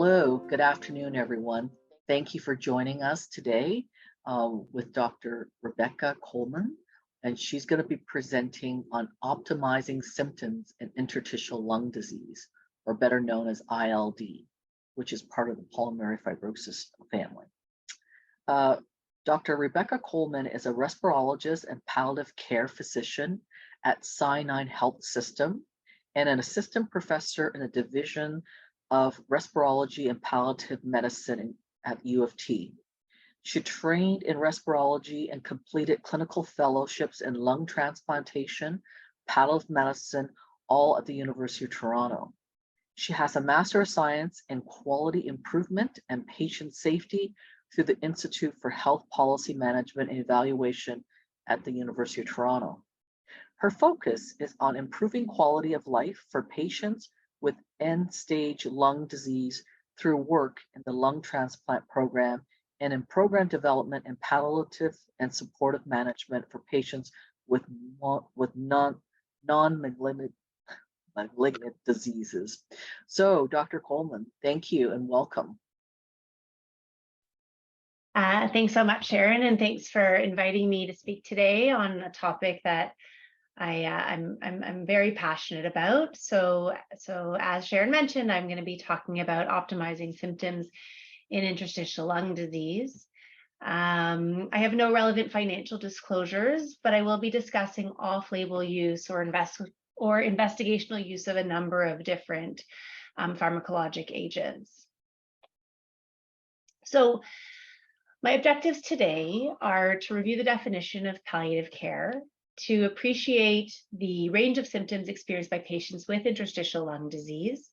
Hello, good afternoon, everyone. Thank you for joining us today with Dr. Rebecca Colman, and she's going to be presenting on optimizing symptoms in interstitial lung disease, or better known as ILD, which is part of the pulmonary fibrosis family. Dr. Rebecca Colman is a respirologist and palliative care physician at Sinai Health System and an assistant professor in the division of Respirology and Palliative Medicine at UofT. She trained in respirology and completed clinical fellowships in lung transplantation, palliative medicine, all at the University of Toronto. She has a Master of Science in Quality Improvement and Patient Safety through the Institute for Health Policy Management and Evaluation at the University of Toronto. Her focus is on improving quality of life for patients with end-stage lung disease through work in the lung transplant program and in program development and palliative and supportive management for patients with non-malignant diseases. So, Dr. Colman, thank you and welcome. Thanks so much, Sharon, and thanks for inviting me to speak today on a topic that I'm very passionate about. So as Sharon mentioned, I'm going to be talking about optimizing symptoms in interstitial lung disease. I have no relevant financial disclosures, but I will be discussing off-label use or investigational use of a number of different pharmacologic agents. So my objectives today are to review the definition of palliative care, to appreciate the range of symptoms experienced by patients with interstitial lung disease,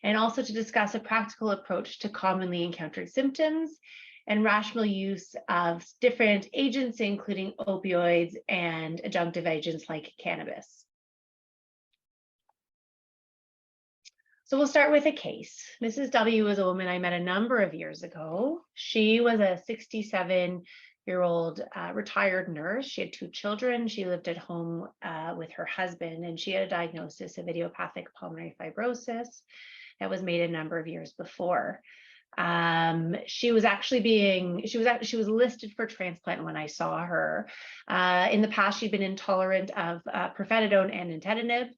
and also to discuss a practical approach to commonly encountered symptoms and rational use of different agents, including opioids and adjunctive agents like cannabis. So we'll start with a case. Mrs. W was a woman I met a number of years ago. She was a 67-year-old retired nurse. She had 2 children. She lived at home with her husband, and she had a diagnosis of idiopathic pulmonary fibrosis that was made a number of years before. She was listed for transplant when I saw her. In the past, she'd been intolerant of pirfenidone and nintedanib.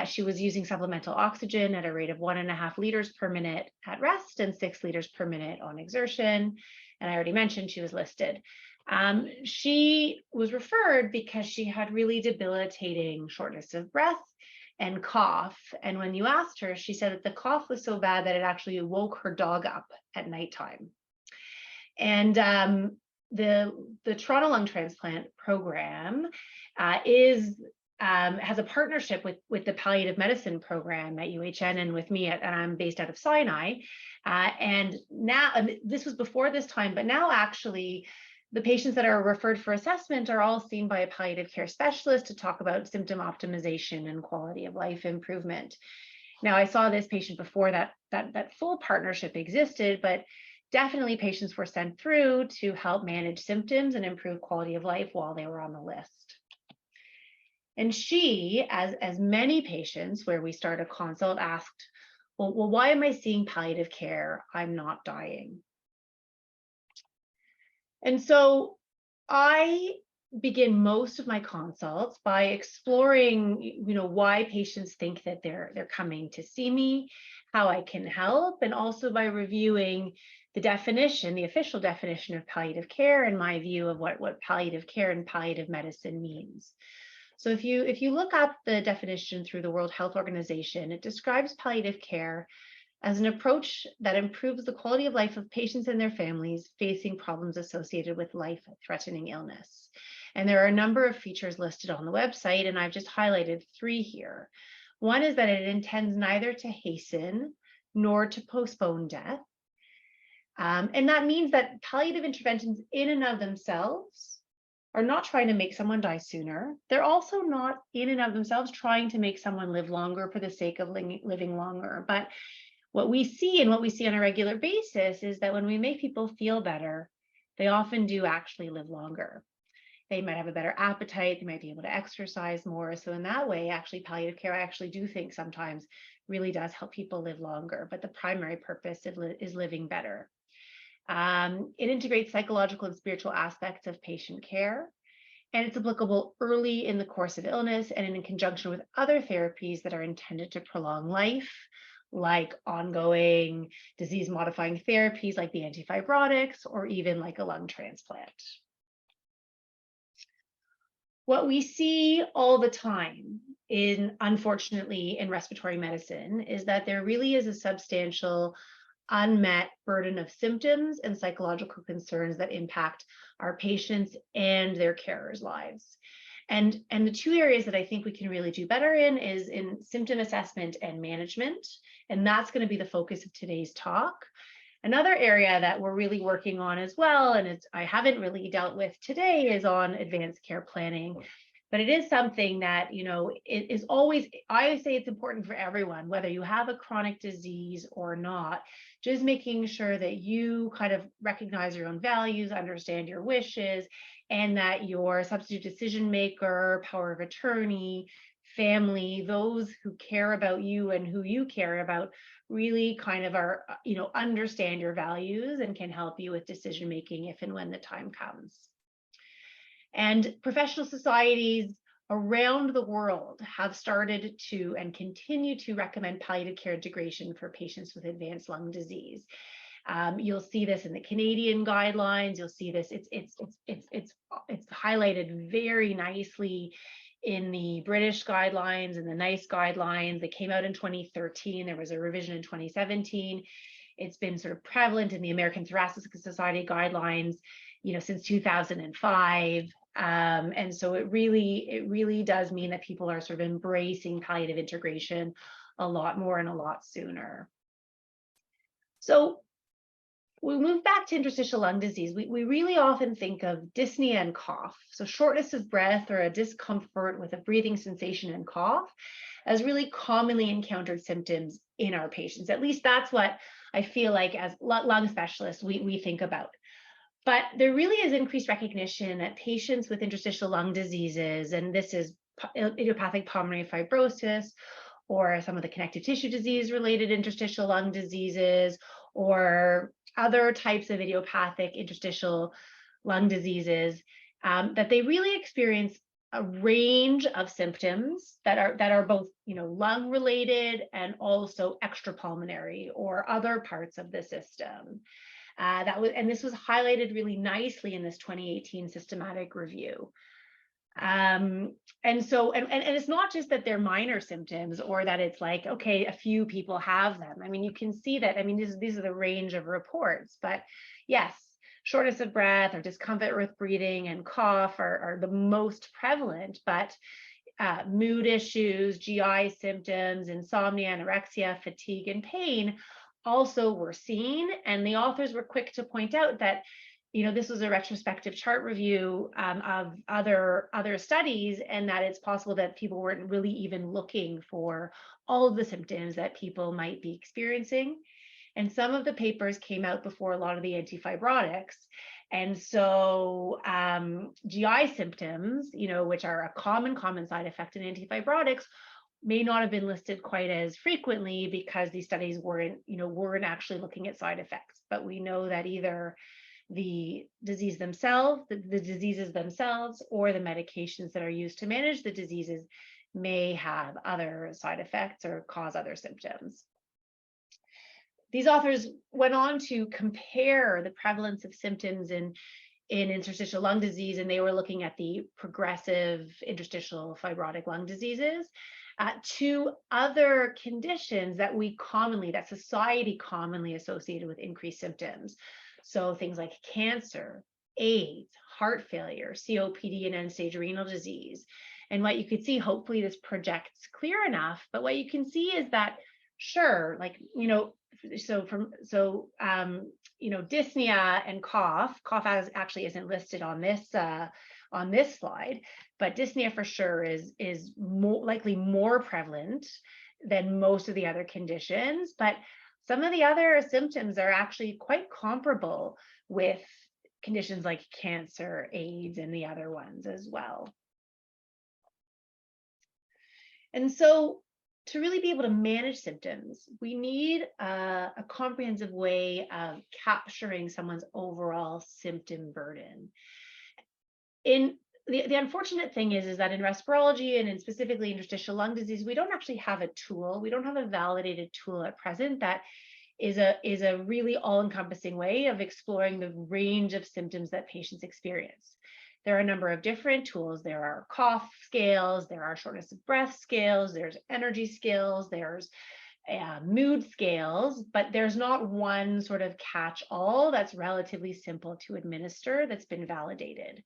She was using supplemental oxygen at a rate of 1.5 liters per minute at rest and 6 liters per minute on exertion. And I already mentioned she was listed. She was referred because she had really debilitating shortness of breath and cough. And when you asked her, she said that the cough was so bad that it actually woke her dog up at nighttime. And the Toronto Lung Transplant Program has a partnership with the palliative medicine program at UHN and with me, and I'm based out of Sinai. And now, this was before this time, but now actually the patients that are referred for assessment are all seen by a palliative care specialist to talk about symptom optimization and quality of life improvement. Now, I saw this patient before that full partnership existed, but definitely patients were sent through to help manage symptoms and improve quality of life while they were on the list. And she, as many patients where we start a consult, asked, well, why am I seeing palliative care? I'm not dying. And so I begin most of my consults by exploring, why patients think that they're coming to see me, how I can help, and also by reviewing the definition, the official definition of palliative care, and my view of what palliative care and palliative medicine means. So if you look up the definition through the World Health Organization, it describes palliative care as an approach that improves the quality of life of patients and their families facing problems associated with life-threatening illness. And there are a number of features listed on the website, and I've just highlighted 3 here. One is that it intends neither to hasten nor to postpone death. And that means that palliative interventions in and of themselves are not trying to make someone die sooner. They're also not in and of themselves trying to make someone live longer for the sake of living longer. But what we see on a regular basis is that when we make people feel better, they often do actually live longer. They might have a better appetite. They might be able to exercise more. So in that way, actually, palliative care, I actually do think sometimes really does help people live longer. But the primary purpose is living better. It integrates psychological and spiritual aspects of patient care. And it's applicable early in the course of illness and in conjunction with other therapies that are intended to prolong life, like ongoing disease-modifying therapies like the antifibrotics, or even like a lung transplant. What we see all the time unfortunately, in respiratory medicine is that there really is a substantial unmet burden of symptoms and psychological concerns that impact our patients and their carers' lives. And the two areas that I think we can really do better in is in symptom assessment and management. And that's going to be the focus of today's talk. Another area that we're really working on as well, and I haven't really dealt with today, is on advanced care planning. But it is something that, it is always, I say it's important for everyone, whether you have a chronic disease or not, just making sure that you kind of recognize your own values, understand your wishes, and that your substitute decision maker, power of attorney, family, those who care about you and who you care about, really kind of are, understand your values and can help you with decision making if and when the time comes. And professional societies around the world have started to and continue to recommend palliative care integration for patients with advanced lung disease. You'll see this in the Canadian guidelines. You'll see this. It's highlighted very nicely in the British guidelines and the NICE guidelines. They came out in 2013. There was a revision in 2017. It's been sort of prevalent in the American Thoracic Society guidelines, since 2005. And so it really does mean that people are sort of embracing palliative integration a lot more and a lot sooner. So we move back to interstitial lung disease. We really often think of dyspnea and cough. So shortness of breath or a discomfort with a breathing sensation and cough as really commonly encountered symptoms in our patients. At least that's what I feel like as lung specialists we think about. But there really is increased recognition that patients with interstitial lung diseases, and this is idiopathic pulmonary fibrosis, or some of the connective tissue disease related interstitial lung diseases, or other types of idiopathic interstitial lung diseases, that they really experience a range of symptoms that are both lung related and also extrapulmonary or other parts of the system. This was highlighted really nicely in this 2018 systematic review. And it's not just that they're minor symptoms or that it's like, okay, a few people have them. I mean, you can see that, these are the range of reports, but yes, shortness of breath or discomfort with breathing and cough are the most prevalent, but mood issues, GI symptoms, insomnia, anorexia, fatigue, and pain also were seen. And the authors were quick to point out that this was a retrospective chart review of other studies, and that it's possible that people weren't really even looking for all of the symptoms that people might be experiencing. And some of the papers came out before a lot of the antifibrotics. And so GI symptoms, which are a common side effect in antifibrotics, may not have been listed quite as frequently because these studies weren't actually looking at side effects. But we know that either the diseases themselves, or the medications that are used to manage the diseases may have other side effects or cause other symptoms. These authors went on to compare the prevalence of symptoms in interstitial lung disease, and they were looking at the progressive interstitial fibrotic lung diseases to other conditions that society commonly associated with increased symptoms. So things like cancer, AIDS, heart failure, COPD, and end-stage renal disease. And what you could see, hopefully this projects clear enough, but what you can see is that, sure, dyspnea and cough actually isn't listed on this slide, but dyspnea for sure is likely more prevalent than most of the other conditions. But some of the other symptoms are actually quite comparable with conditions like cancer, AIDS, and the other ones as well. And so to really be able to manage symptoms, we need a comprehensive way of capturing someone's overall symptom burden. The unfortunate thing is that in respirology and in specifically interstitial lung disease, we don't actually have a tool. We don't have a validated tool at present that is a really all-encompassing way of exploring the range of symptoms that patients experience. There are a number of different tools. There are cough scales, there are shortness of breath scales, there's energy scales, there's mood scales, but there's not one sort of catch-all that's relatively simple to administer that's been validated.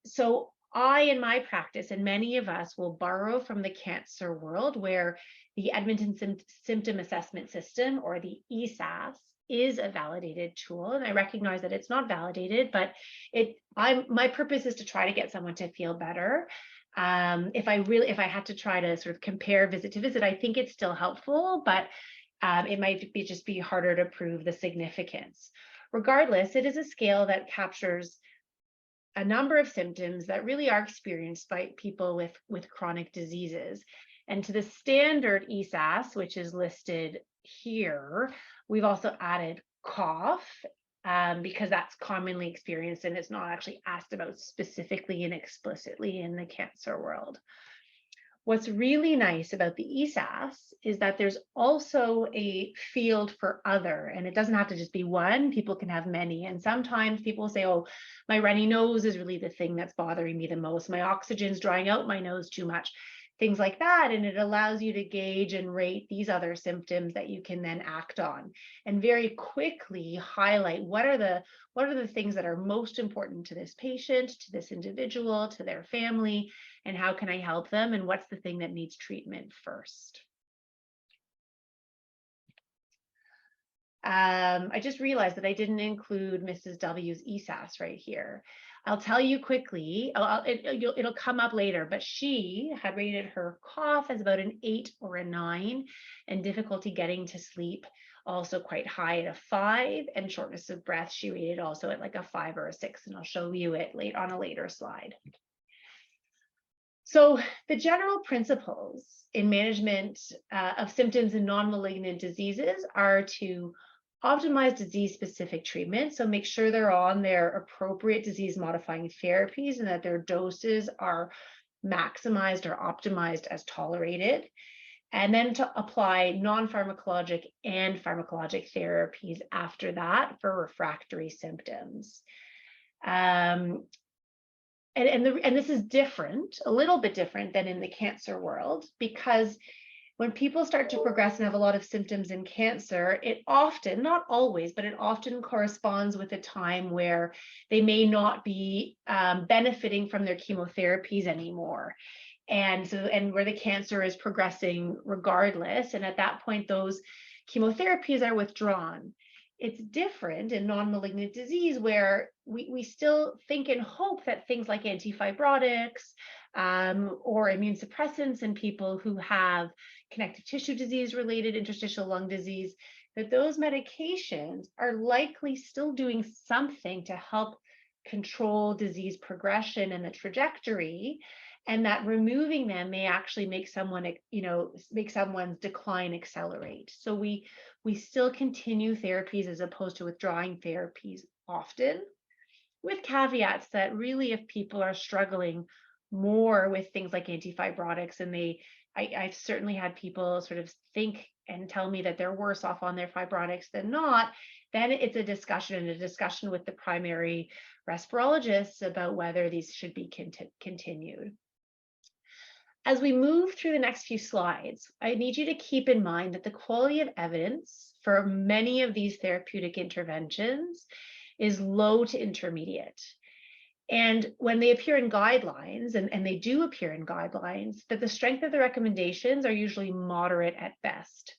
So I, in my practice, and many of us will borrow from the cancer world, where the Edmonton Symptom Assessment System, or the ESAS, is a validated tool. And I recognize that it's not validated, but my purpose is to try to get someone to feel better. If I had to try to sort of compare visit to visit, I think it's still helpful, but it might just be harder to prove the significance. Regardless, it is a scale that captures a number of symptoms that really are experienced by people with chronic diseases. And to the standard ESAS, which is listed here, we've also added cough, because that's commonly experienced and it's not actually asked about specifically and explicitly in the cancer world. What's really nice about the ESAS is that there's also a field for other, and it doesn't have to just be one. People can have many. And sometimes people say, oh, my runny nose is really the thing that's bothering me the most. My oxygen's drying out my nose too much, things like that. And it allows you to gauge and rate these other symptoms that you can then act on, and very quickly highlight what are the things that are most important to this patient, to this individual, to their family, and how can I help them, and what's the thing that needs treatment first. I just realized that I didn't include Mrs. W's ESAS right here. I'll tell you quickly, it'll come up later, but she had rated her cough as about an 8 or a 9, and difficulty getting to sleep also quite high at a 5, and shortness of breath she rated also at like a 5 or a 6, and I'll show you it on a later slide. So the general principles in management of symptoms in non-malignant diseases are to optimize disease-specific treatment. So make sure they're on their appropriate disease-modifying therapies and that their doses are maximized or optimized as tolerated. And then to apply non-pharmacologic and pharmacologic therapies after that for refractory symptoms. And this is different, a little bit different than in the cancer world, because when people start to progress and have a lot of symptoms in cancer, it often, not always, but it often corresponds with a time where they may not be benefiting from their chemotherapies anymore. And where the cancer is progressing regardless. And at that point, those chemotherapies are withdrawn. It's different in non-malignant disease, where we still think and hope that things like antifibrotics or immune suppressants in people who have connective tissue disease related interstitial lung disease, that those medications are likely still doing something to help control disease progression and the trajectory, and that removing them may actually make someone's decline accelerate. So we still continue therapies as opposed to withdrawing therapies often, with caveats that really, if people are struggling more with things like antifibrotics, and I've certainly had people sort of think and tell me that they're worse off on their fibrotics than not, then it's a discussion with the primary respirologist about whether these should be continued. As we move through the next few slides, I need you to keep in mind that the quality of evidence for many of these therapeutic interventions is low to intermediate. And when they appear in guidelines, and they do appear in guidelines, that the strength of the recommendations are usually moderate at best.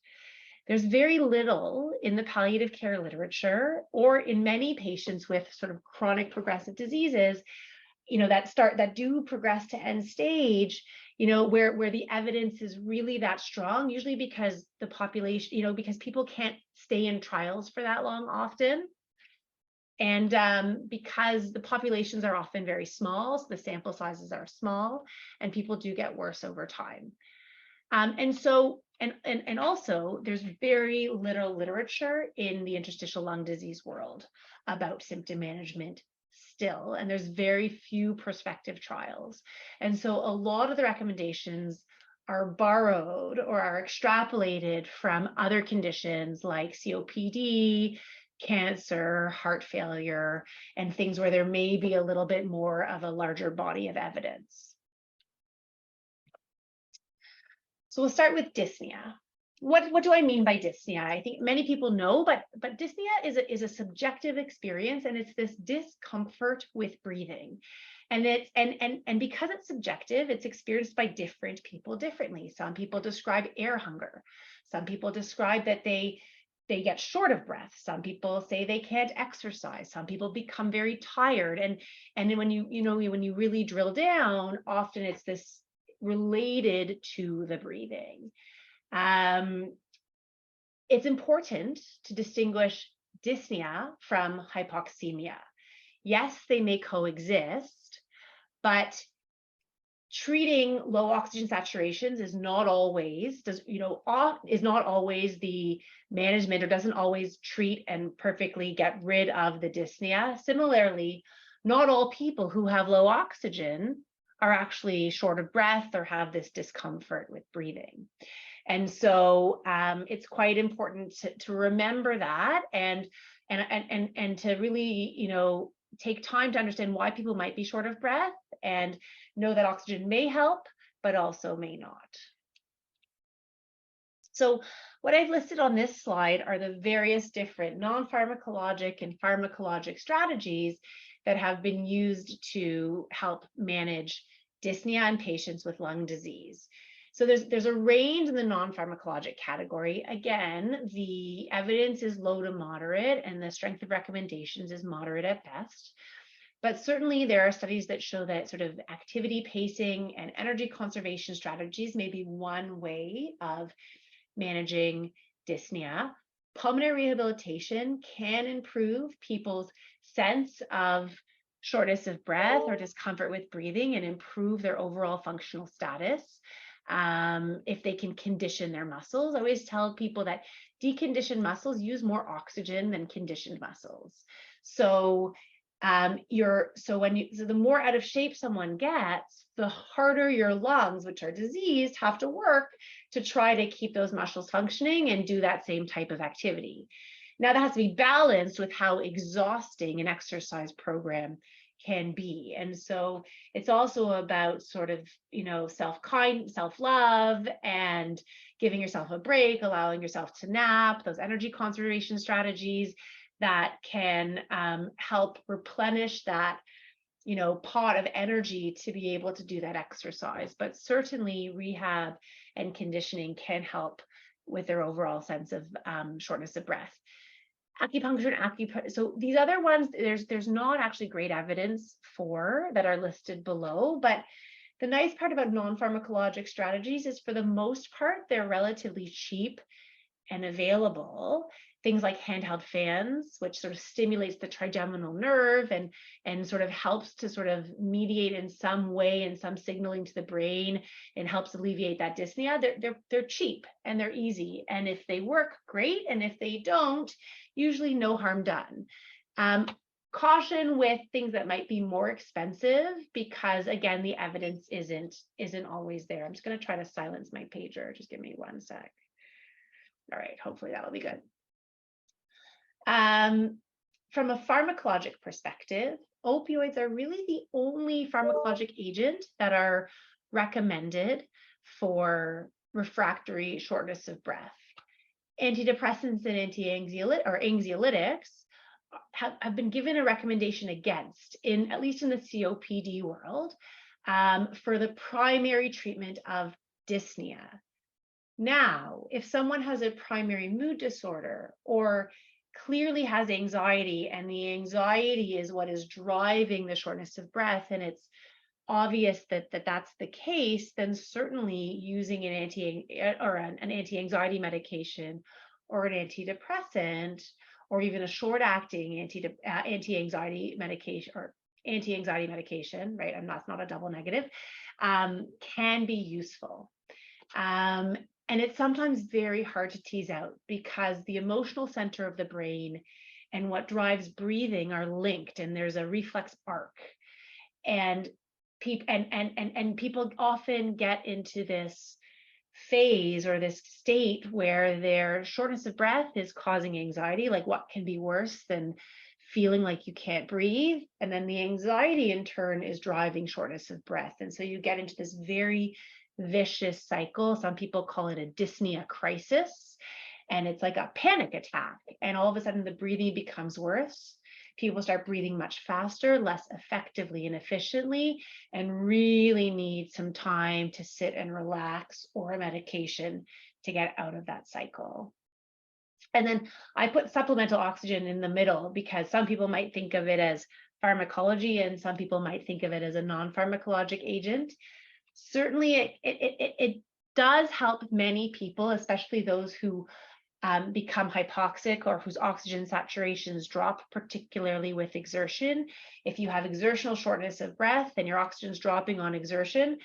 There's very little in the palliative care literature, or in many patients with sort of chronic progressive diseases, that do progress to end stage, where the evidence is really that strong, usually because the population, because people can't stay in trials for that long often. because the populations are often very small, so the sample sizes are small, and people do get worse over time. And also, there's very little literature in the interstitial lung disease world about symptom management still, and there's very few prospective trials. And so a lot of the recommendations are borrowed or are extrapolated from other conditions like COPD, cancer, heart failure, and things where there may be a little bit more of a larger body of evidence. So we'll start with dyspnea. What do I mean by dyspnea? I think many people know, but dyspnea is a subjective experience, and it's this discomfort with breathing. And because it's subjective, it's experienced by different people differently. Some people describe air hunger. Some people describe that they get short of breath. Some people say they can't exercise. Some people become very tired. And then when you really drill down, often it's this related to the breathing. It's important to distinguish dyspnea from hypoxemia. Yes, they may coexist, but treating low oxygen saturations is not always the management, or doesn't always treat and perfectly get rid of the dyspnea. Similarly, not all people who have low oxygen are actually short of breath or have this discomfort with breathing. And so it's quite important to remember that and to really, take time to understand why people might be short of breath, and know that oxygen may help, but also may not. So what I've listed on this slide are the various different non-pharmacologic and pharmacologic strategies that have been used to help manage dyspnea in patients with lung disease. So there's a range in the non-pharmacologic category. Again, the evidence is low to moderate, and the strength of recommendations is moderate at best. But certainly there are studies that show that sort of activity pacing and energy conservation strategies may be one way of managing dyspnea. Pulmonary rehabilitation can improve people's sense of shortness of breath or discomfort with breathing and improve their overall functional status. If they can condition their muscles. I always tell people that deconditioned muscles use more oxygen than conditioned muscles. So the more out of shape someone gets, the harder your lungs, which are diseased, have to work to try to keep those muscles functioning and do that same type of activity. Now that has to be balanced with how exhausting an exercise program can be. And so it's also about sort of, self-love and giving yourself a break, allowing yourself to nap, those energy conservation strategies that can help replenish that, pot of energy to be able to do that exercise. But certainly rehab and conditioning can help with their overall sense of shortness of breath. Acupuncture and acupressure. So these other ones, there's not actually great evidence for that are listed below, but the nice part about non-pharmacologic strategies is for the most part, they're relatively cheap and available. Things like handheld fans, which sort of stimulates the trigeminal nerve and sort of helps to sort of mediate in some way and some signaling to the brain and helps alleviate that dyspnea. They're cheap and they're easy. And if they work, great. And if they don't, usually no harm done. Caution with things that might be more expensive because again, the evidence isn't always there. I'm just going to try to silence my pager. Just give me one sec. All right, hopefully that'll be good. From a pharmacologic perspective, opioids are really the only pharmacologic agent that are recommended for refractory shortness of breath. Antidepressants and anxiolytics have been given a recommendation against, at least in the COPD world, for the primary treatment of dyspnea. Now, if someone has a primary mood disorder or clearly has anxiety, and the anxiety is what is driving the shortness of breath, and it's obvious that that's the case, then certainly using an anti-anxiety medication or an antidepressant or even a short-acting anti-anxiety medication or anti-anxiety medication, right? That's not a double negative, can be useful. And it's sometimes very hard to tease out because the emotional center of the brain and what drives breathing are linked, and there's a reflex arc. And people often get into this phase or this state where their shortness of breath is causing anxiety. Like, what can be worse than feeling like you can't breathe? And then the anxiety in turn is driving shortness of breath. And so you get into this very vicious cycle. Some people call it a dyspnea crisis. And it's like a panic attack. And all of a sudden the breathing becomes worse. People start breathing much faster, less effectively and efficiently, and really need some time to sit and relax or a medication to get out of that cycle. And then I put supplemental oxygen in the middle because some people might think of it as pharmacology and some people might think of it as a non-pharmacologic agent. Certainly it does help many people, especially those who become hypoxic or whose oxygen saturations drop, particularly with exertion. If you have exertional shortness of breath and your oxygen's dropping on exertion,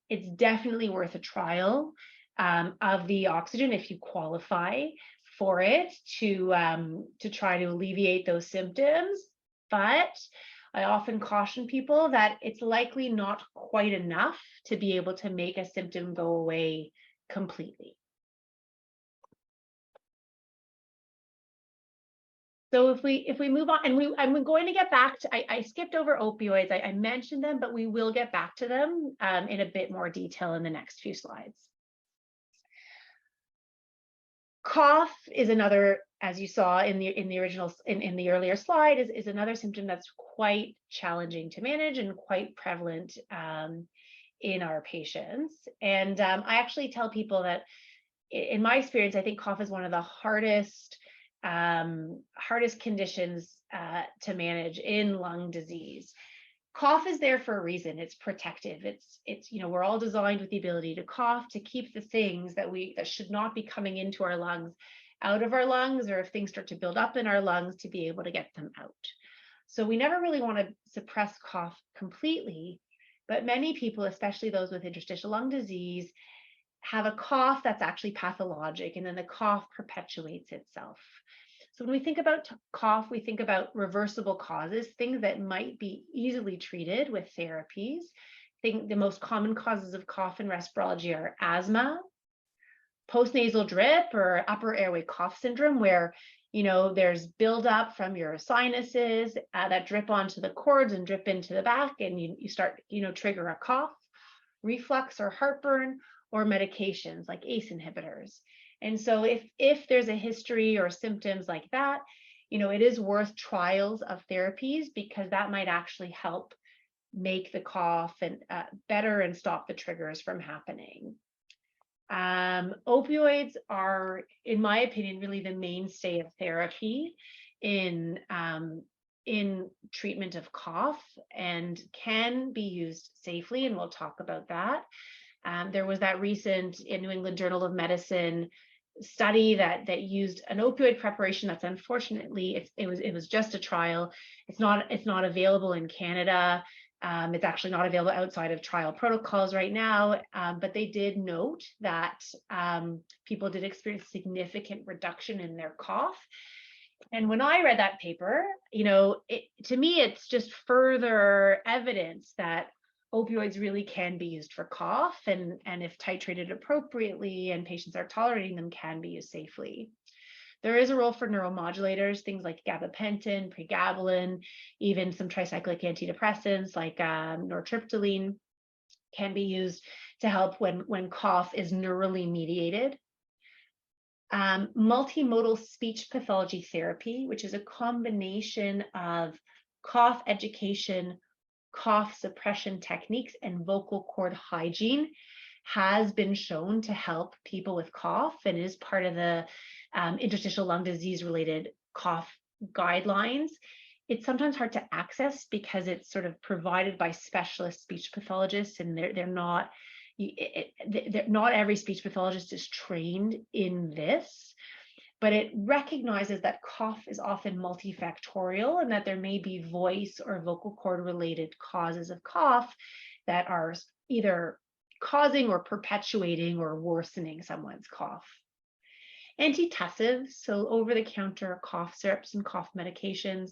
it's definitely worth a trial of the oxygen if you qualify for it to try to alleviate those symptoms. But I often caution people that it's likely not quite enough to be able to make a symptom go away completely. So if we move on, and I'm going to get back to, I skipped over opioids. I mentioned them, but we will get back to them in a bit more detail in the next few slides. Cough is another, as you saw in the earlier slide, is another symptom that's quite challenging to manage and quite prevalent in our patients. And I actually tell people that, in my experience, I think cough is one of the hardest conditions to manage in lung disease. Cough is there for a reason. It's protective. It's we're all designed with the ability to cough to keep the things that should not be coming into our lungs out of our lungs, or if things start to build up in our lungs, to be able to get them out. So we never really want to suppress cough completely, but many people, especially those with interstitial lung disease, have a cough that's actually pathologic, and then the cough perpetuates itself. So when we think about cough, we think about reversible causes, things that might be easily treated with therapies. I think the most common causes of cough in respirology are asthma, postnasal drip, or upper airway cough syndrome, where there's buildup from your sinuses that drip onto the cords and drip into the back, and you start trigger a cough, reflux or heartburn, or medications like ACE inhibitors. And so if there's a history or symptoms like that, it is worth trials of therapies, because that might actually help make the cough and better and stop the triggers from happening. Opioids are, in my opinion, really the mainstay of therapy in treatment of cough, and can be used safely, and we'll talk about that. There was that recent New England Journal of Medicine study that used an opioid preparation that's, unfortunately, it was just a trial. It's not available in Canada. It's actually not available outside of trial protocols right now, but they did note that people did experience significant reduction in their cough. And when I read that paper, to me, it's just further evidence that opioids really can be used for cough, and if titrated appropriately and patients are tolerating them, can be used safely. There is a role for neuromodulators, things like gabapentin, pregabalin, even some tricyclic antidepressants like nortriptyline can be used to help when cough is neurally mediated. Multimodal speech pathology therapy, which is a combination of cough education, cough suppression techniques, and vocal cord hygiene, has been shown to help people with cough, and is part of the interstitial lung disease related cough guidelines. It's sometimes hard to access because it's sort of provided by specialist speech pathologists, and not every speech pathologist is trained in this. but it recognizes that cough is often multifactorial and that there may be voice or vocal cord related causes of cough that are either causing or perpetuating or worsening someone's cough. Antitussives, so over-the-counter cough syrups and cough medications,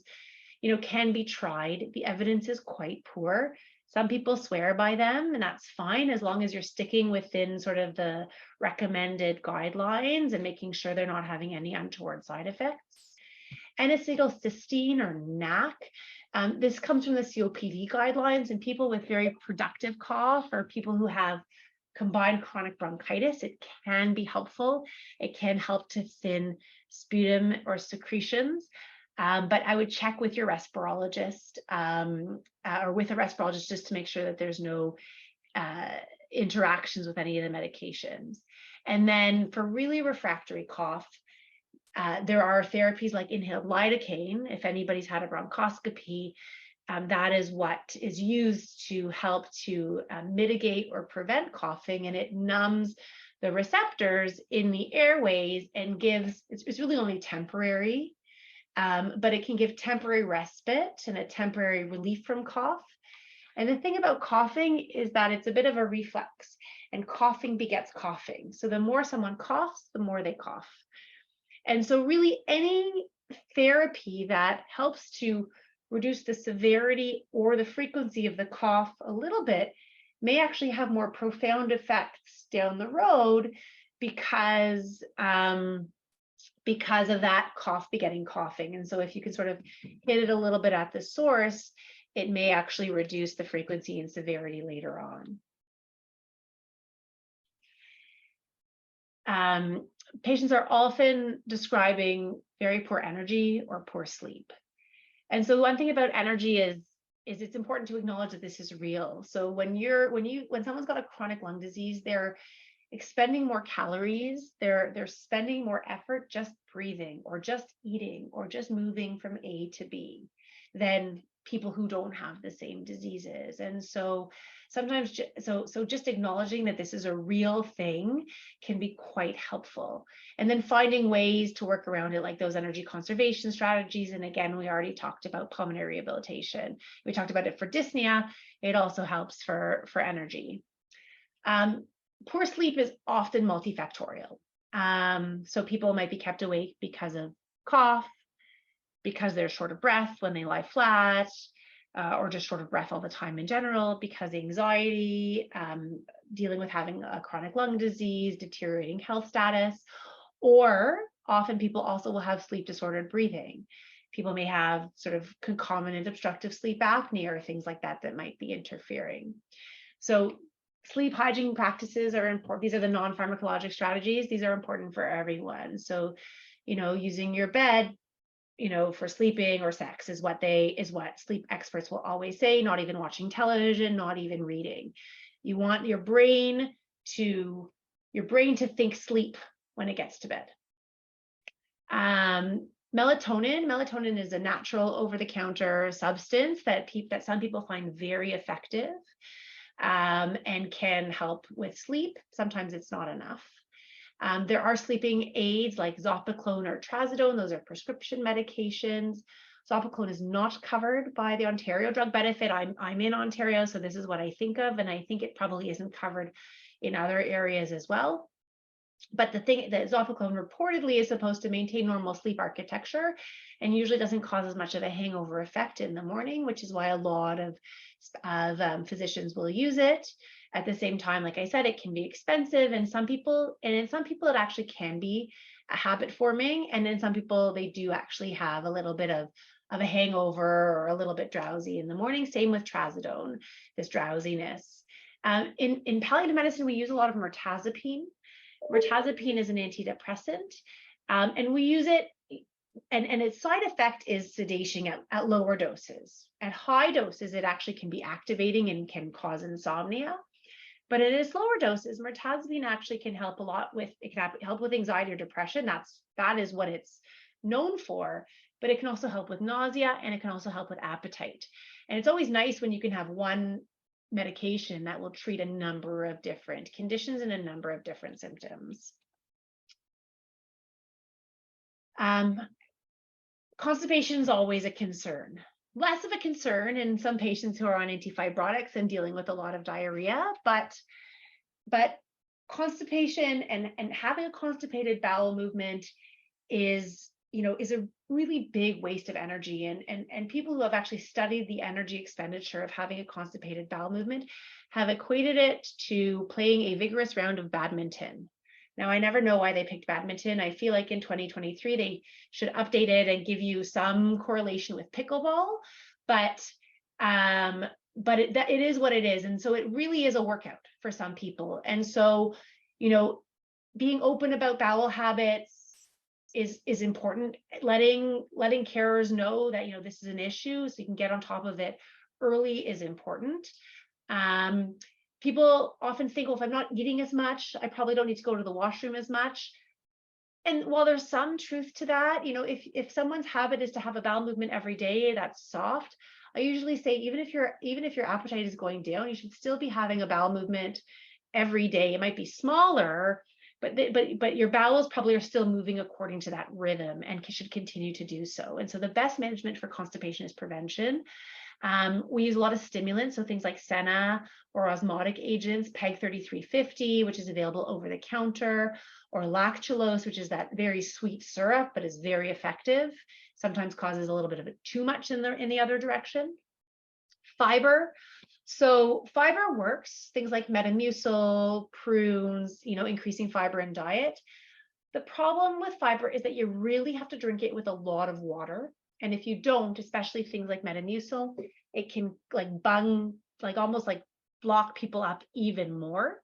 can be tried. The evidence is quite poor. Some people swear by them, and that's fine as long as you're sticking within sort of the recommended guidelines and making sure they're not having any untoward side effects. N-acetylcysteine or NAC, this comes from the COPD guidelines, and people with very productive cough or people who have combined chronic bronchitis, it can be helpful. It can help to thin sputum or secretions. But I would check with your respirologist or with a respirologist just to make sure that there's no interactions with any of the medications. And then for really refractory cough, there are therapies like inhaled lidocaine. If anybody's had a bronchoscopy, that is what is used to help to mitigate or prevent coughing, and it numbs the receptors in the airways and gives, it's really only temporary, but it can give temporary respite and a temporary relief from cough. And the thing about coughing is that it's a bit of a reflex, and coughing begets coughing. So the more someone coughs, the more they cough. And so really any therapy that helps to reduce the severity or the frequency of the cough a little bit may actually have more profound effects down the road because of that cough begetting coughing. And so if you can sort of hit it a little bit at the source, it may actually reduce the frequency and severity later on. Patients are often describing very poor energy or poor sleep. And so one thing about energy is it's important to acknowledge that this is real. So when someone's got a chronic lung disease, they're expending more calories, they're spending more effort just breathing or just eating or just moving from A to B than people who don't have the same diseases. And so sometimes, so just acknowledging that this is a real thing can be quite helpful. And then finding ways to work around it, like those energy conservation strategies. And again, we already talked about pulmonary rehabilitation. We talked about it for dyspnea. It also helps for energy. Poor sleep is often multifactorial. So people might be kept awake because of cough, because they're short of breath when they lie flat, or just short of breath all the time in general, because anxiety, dealing with having a chronic lung disease, deteriorating health status, or often people also will have sleep disordered breathing. People may have sort of concomitant obstructive sleep apnea or things like that that might be interfering. So sleep hygiene practices are important. These are the non-pharmacologic strategies. These are important for everyone. So, using your bed, for sleeping or sex is what sleep experts will always say, not even watching television, not even reading. You want your brain to think sleep when it gets to bed. Melatonin is a natural over-the-counter substance that some people find very effective and can help with sleep. Sometimes it's not enough. There are sleeping aids like zopiclone or trazodone. Those are prescription medications. Zopiclone is not covered by the Ontario Drug Benefit. I'm in Ontario, so this is what I think of, and I think it probably isn't covered in other areas as well. But the thing that zopiclone reportedly is supposed to maintain normal sleep architecture and usually doesn't cause as much of a hangover effect in the morning, which is why a lot of physicians will use it. At the same time, like I said, it can be expensive, and in some people it actually can be a habit forming, and in some people they do actually have a little bit of a hangover or a little bit drowsy in the morning. Same with trazodone, this drowsiness. In palliative medicine, we use a lot of mirtazapine. Mirtazapine is an antidepressant, and we use it, and its side effect is sedation at lower doses. At high doses, it actually can be activating and can cause insomnia. But at its lower doses, mirtazapine actually can help a lot with, it can help with anxiety or depression. That is what it's known for, but it can also help with nausea, and it can also help with appetite. And it's always nice when you can have one medication that will treat a number of different conditions and a number of different symptoms. Constipation is always a concern. Less of a concern in some patients who are on antifibrotics and dealing with a lot of diarrhea, but constipation and having a constipated bowel movement is a really big waste of energy. And people who have actually studied the energy expenditure of having a constipated bowel movement have equated it to playing a vigorous round of badminton. Now, I never know why they picked badminton. I feel like in 2023, they should update it and give you some correlation with pickleball, but it is what it is. And so it really is a workout for some people. And so, being open about bowel habits is important. Letting carers know that, this is an issue so you can get on top of it early is important. People often think, well, if I'm not eating as much, I probably don't need to go to the washroom as much. And while there's some truth to that, if someone's habit is to have a bowel movement every day, that's soft. I usually say, even if your appetite is going down, you should still be having a bowel movement every day. It might be smaller, but your bowels probably are still moving according to that rhythm and should continue to do so. And so the best management for constipation is prevention. We use a lot of stimulants, so things like senna or osmotic agents, PEG 3350, which is available over the counter, or lactulose, which is that very sweet syrup, but is very effective. Sometimes causes a little bit of it too much in the other direction. Fiber. So fiber works, things like Metamucil, prunes, increasing fiber in diet. The problem with fiber is that you really have to drink it with a lot of water. And if you don't, especially things like Metamucil, it can almost block people up even more.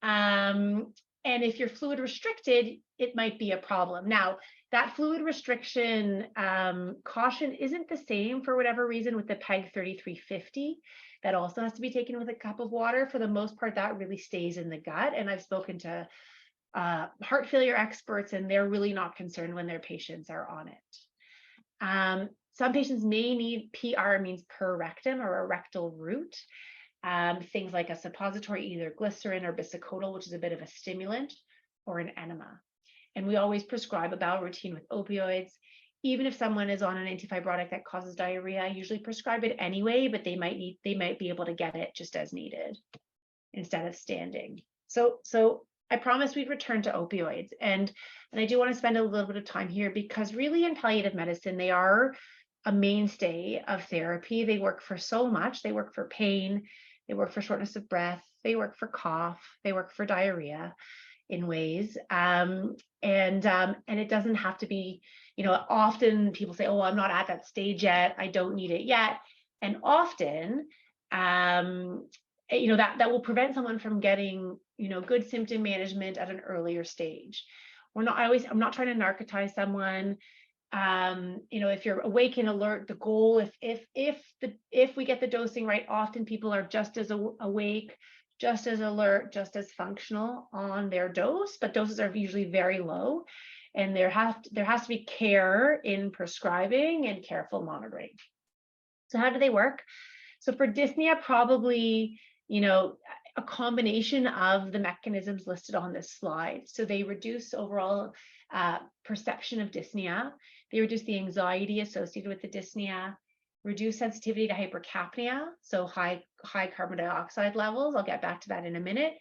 And if you're fluid restricted, it might be a problem. Now, that fluid restriction caution isn't the same for whatever reason with the PEG 3350. That also has to be taken with a cup of water. For the most part, that really stays in the gut. And I've spoken to heart failure experts, and they're really not concerned when their patients are on it. Some patients may need PR, means per rectum or a rectal route. Things like a suppository, either glycerin or bisacodyl, which is a bit of a stimulant, or an enema. And we always prescribe a bowel routine with opioids. Even if someone is on an antifibrotic that causes diarrhea, I usually prescribe it anyway, but they might be able to get it just as needed instead of standing. So I promised we'd return to opioids, and I do want to spend a little bit of time here because really in palliative medicine, they are a mainstay of therapy. They work for so much. They work for pain, they work for shortness of breath, they work for cough, they work for diarrhea in ways. And it doesn't have to be, often people say, oh, I'm not at that stage yet, I don't need it yet. And often, that will prevent someone from getting, good symptom management at an earlier stage. I'm not trying to narcotize someone. If you're awake and alert, the goal, if we get the dosing right, often people are just as awake, just as alert, just as functional on their dose, but doses are usually very low. And there has to be care in prescribing and careful monitoring. So how do they work? So for dyspnea, probably, a combination of the mechanisms listed on this slide. So they reduce overall perception of dyspnea. They reduce the anxiety associated with the dyspnea, reduce sensitivity to hypercapnia, so high carbon dioxide levels. I'll get back to that in a minute.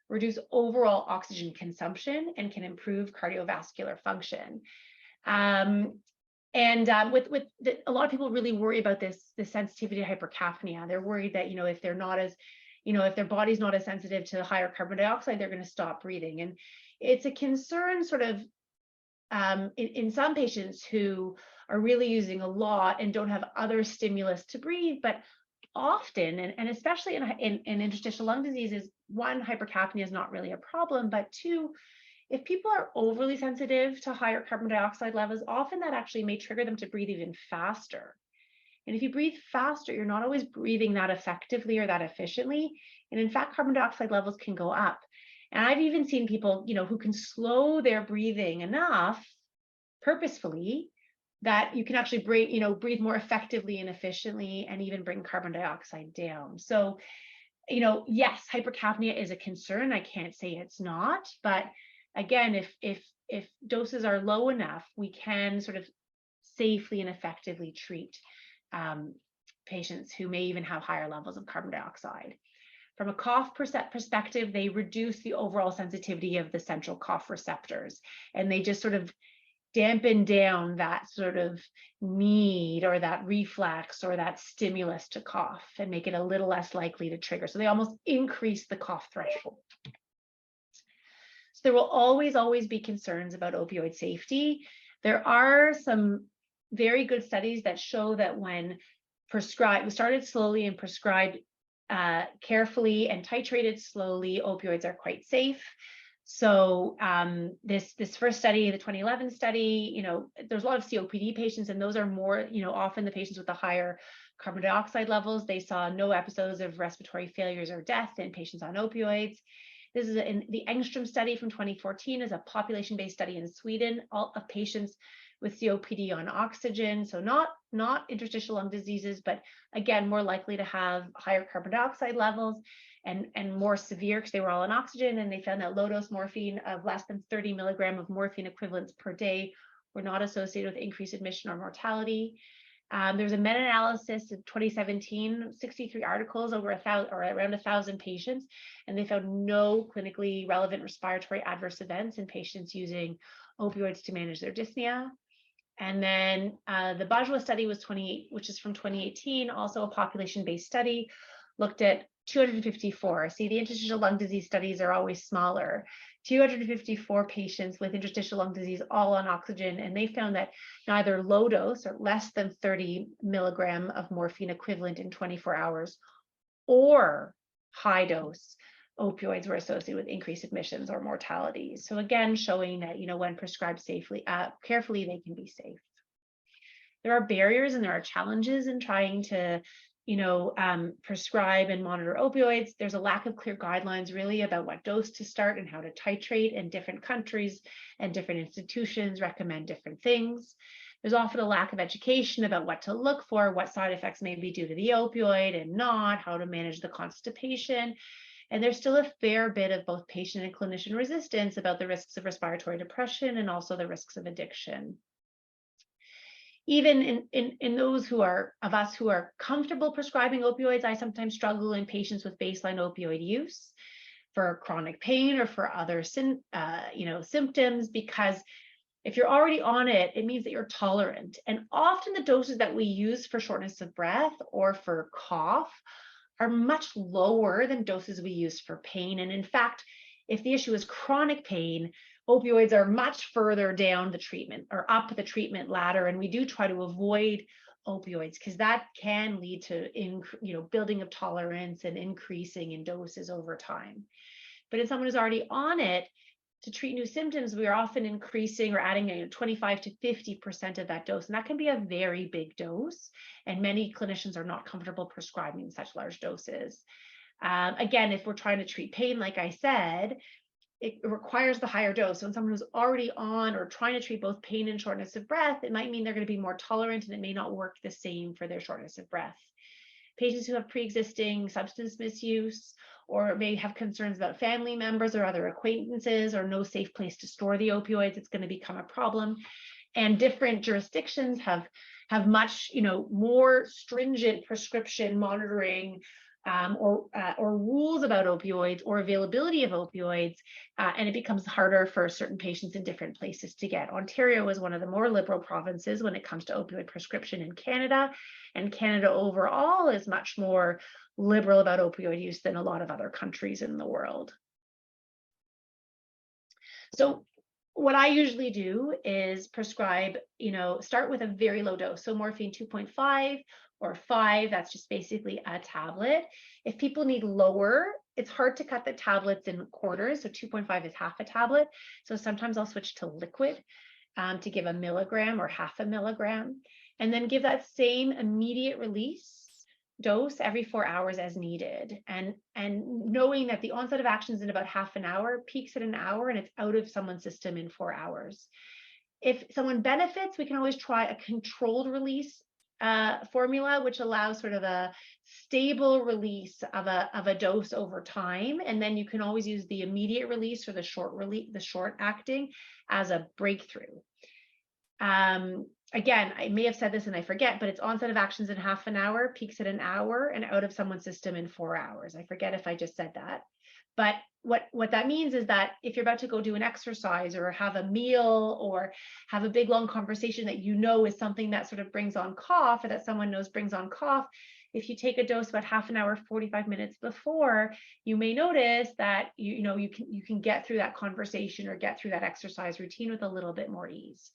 Reduce overall oxygen consumption and can improve cardiovascular function. A lot of people really worry about this sensitivity to hypercapnia. They're worried that, if they're not as, if their body's not as sensitive to higher carbon dioxide, they're going to stop breathing. And it's a concern sort of in some patients who are really using a lot and don't have other stimulus to breathe, but often, and especially in interstitial lung diseases, one, hypercapnia is not really a problem, but two, if people are overly sensitive to higher carbon dioxide levels, often that actually may trigger them to breathe even faster. And if you breathe faster, you're not always breathing that effectively or that efficiently. And in fact, carbon dioxide levels can go up. And I've even seen people, who can slow their breathing enough purposefully that you can actually breathe more effectively and efficiently and even bring carbon dioxide down. So, yes, hypercapnia is a concern. I can't say it's not, but again, if doses are low enough, we can sort of safely and effectively treat patients who may even have higher levels of carbon dioxide. From a cough perspective, they reduce the overall sensitivity of the central cough receptors, and they just sort of dampen down that sort of need or that reflex or that stimulus to cough and make it a little less likely to trigger. So they almost increase the cough threshold. So there will always be concerns about opioid safety. There are some very good studies that show that when prescribed, started slowly and prescribed carefully and titrated slowly, opioids are quite safe. So this first study, the 2011 study, there's a lot of COPD patients, and those are more, often the patients with the higher carbon dioxide levels. They saw no episodes of respiratory failures or death in patients on opioids. This is in the Engström study from 2014, is a population-based study in Sweden, all of patients with COPD on oxygen, so not interstitial lung diseases, but again, more likely to have higher carbon dioxide levels and more severe because they were all on oxygen, and they found that low dose morphine of less than 30 milligram of morphine equivalents per day were not associated with increased admission or mortality. There's a meta-analysis in 2017, 63 articles over around 1,000 patients, and they found no clinically relevant respiratory adverse events in patients using opioids to manage their dyspnea. And then the Bajwa study which is from 2018, also a population-based study, looked at 254. See, the interstitial lung disease studies are always smaller. 254 patients with interstitial lung disease, all on oxygen, and they found that neither low dose or less than 30 milligram of morphine equivalent in 24 hours or high dose opioids were associated with increased admissions or mortality. So again, showing that, when prescribed carefully, they can be safe. There are barriers and there are challenges in trying to, prescribe and monitor opioids. There's a lack of clear guidelines really about what dose to start and how to titrate, and different countries and different institutions recommend different things. There's often a lack of education about what to look for, what side effects may be due to the opioid and not, how to manage the constipation. And there's still a fair bit of both patient and clinician resistance about the risks of respiratory depression and also the risks of addiction. Even in those of us who are comfortable prescribing opioids, I sometimes struggle in patients with baseline opioid use for chronic pain or for other symptoms, because if you're already on it, it means that you're tolerant. And often the doses that we use for shortness of breath or for cough are much lower than doses we use for pain. And in fact, if the issue is chronic pain, opioids are much further down the treatment or up the treatment ladder. And we do try to avoid opioids because that can lead to building of tolerance and increasing in doses over time. But in someone who's already on it, to treat new symptoms, we are often increasing or adding 25 to 50% of that dose. And that can be a very big dose. And many clinicians are not comfortable prescribing such large doses. Again, if we're trying to treat pain, like I said, it requires the higher dose. So in someone who's already on or trying to treat both pain and shortness of breath, it might mean they're going to be more tolerant and it may not work the same for their shortness of breath. Patients who have pre-existing substance misuse or may have concerns about family members or other acquaintances or no safe place to store the opioids, it's going to become a problem. And different jurisdictions have much more stringent prescription monitoring or rules about opioids or availability of opioids, and it becomes harder for certain patients in different places to get. Ontario is one of the more liberal provinces when it comes to opioid prescription in Canada, and Canada overall is much more liberal about opioid use than a lot of other countries in the world. So what I usually do is prescribe, start with a very low dose. So morphine 2.5 or 5, that's just basically a tablet. If people need lower, it's hard to cut the tablets in quarters. So 2.5 is half a tablet. So sometimes I'll switch to liquid to give a milligram or half a milligram, and then give that same immediate release dose every 4 hours as needed. And knowing that the onset of action is in about half an hour, peaks at an hour, and it's out of someone's system in 4 hours. If someone benefits, we can always try a controlled release formula, which allows sort of a stable release of a dose over time. And then you can always use the immediate release or the short acting as a breakthrough. Again, I may have said this and I forget, but it's onset of actions in half an hour, peaks at an hour, and out of someone's system in 4 hours. I forget if I just said that. But what that means is that if you're about to go do an exercise or have a meal or have a big long conversation that you know is something that sort of brings on cough, or that someone knows brings on cough, if you take a dose about half an hour, 45 minutes before, you may notice that you can get through that conversation or get through that exercise routine with a little bit more ease.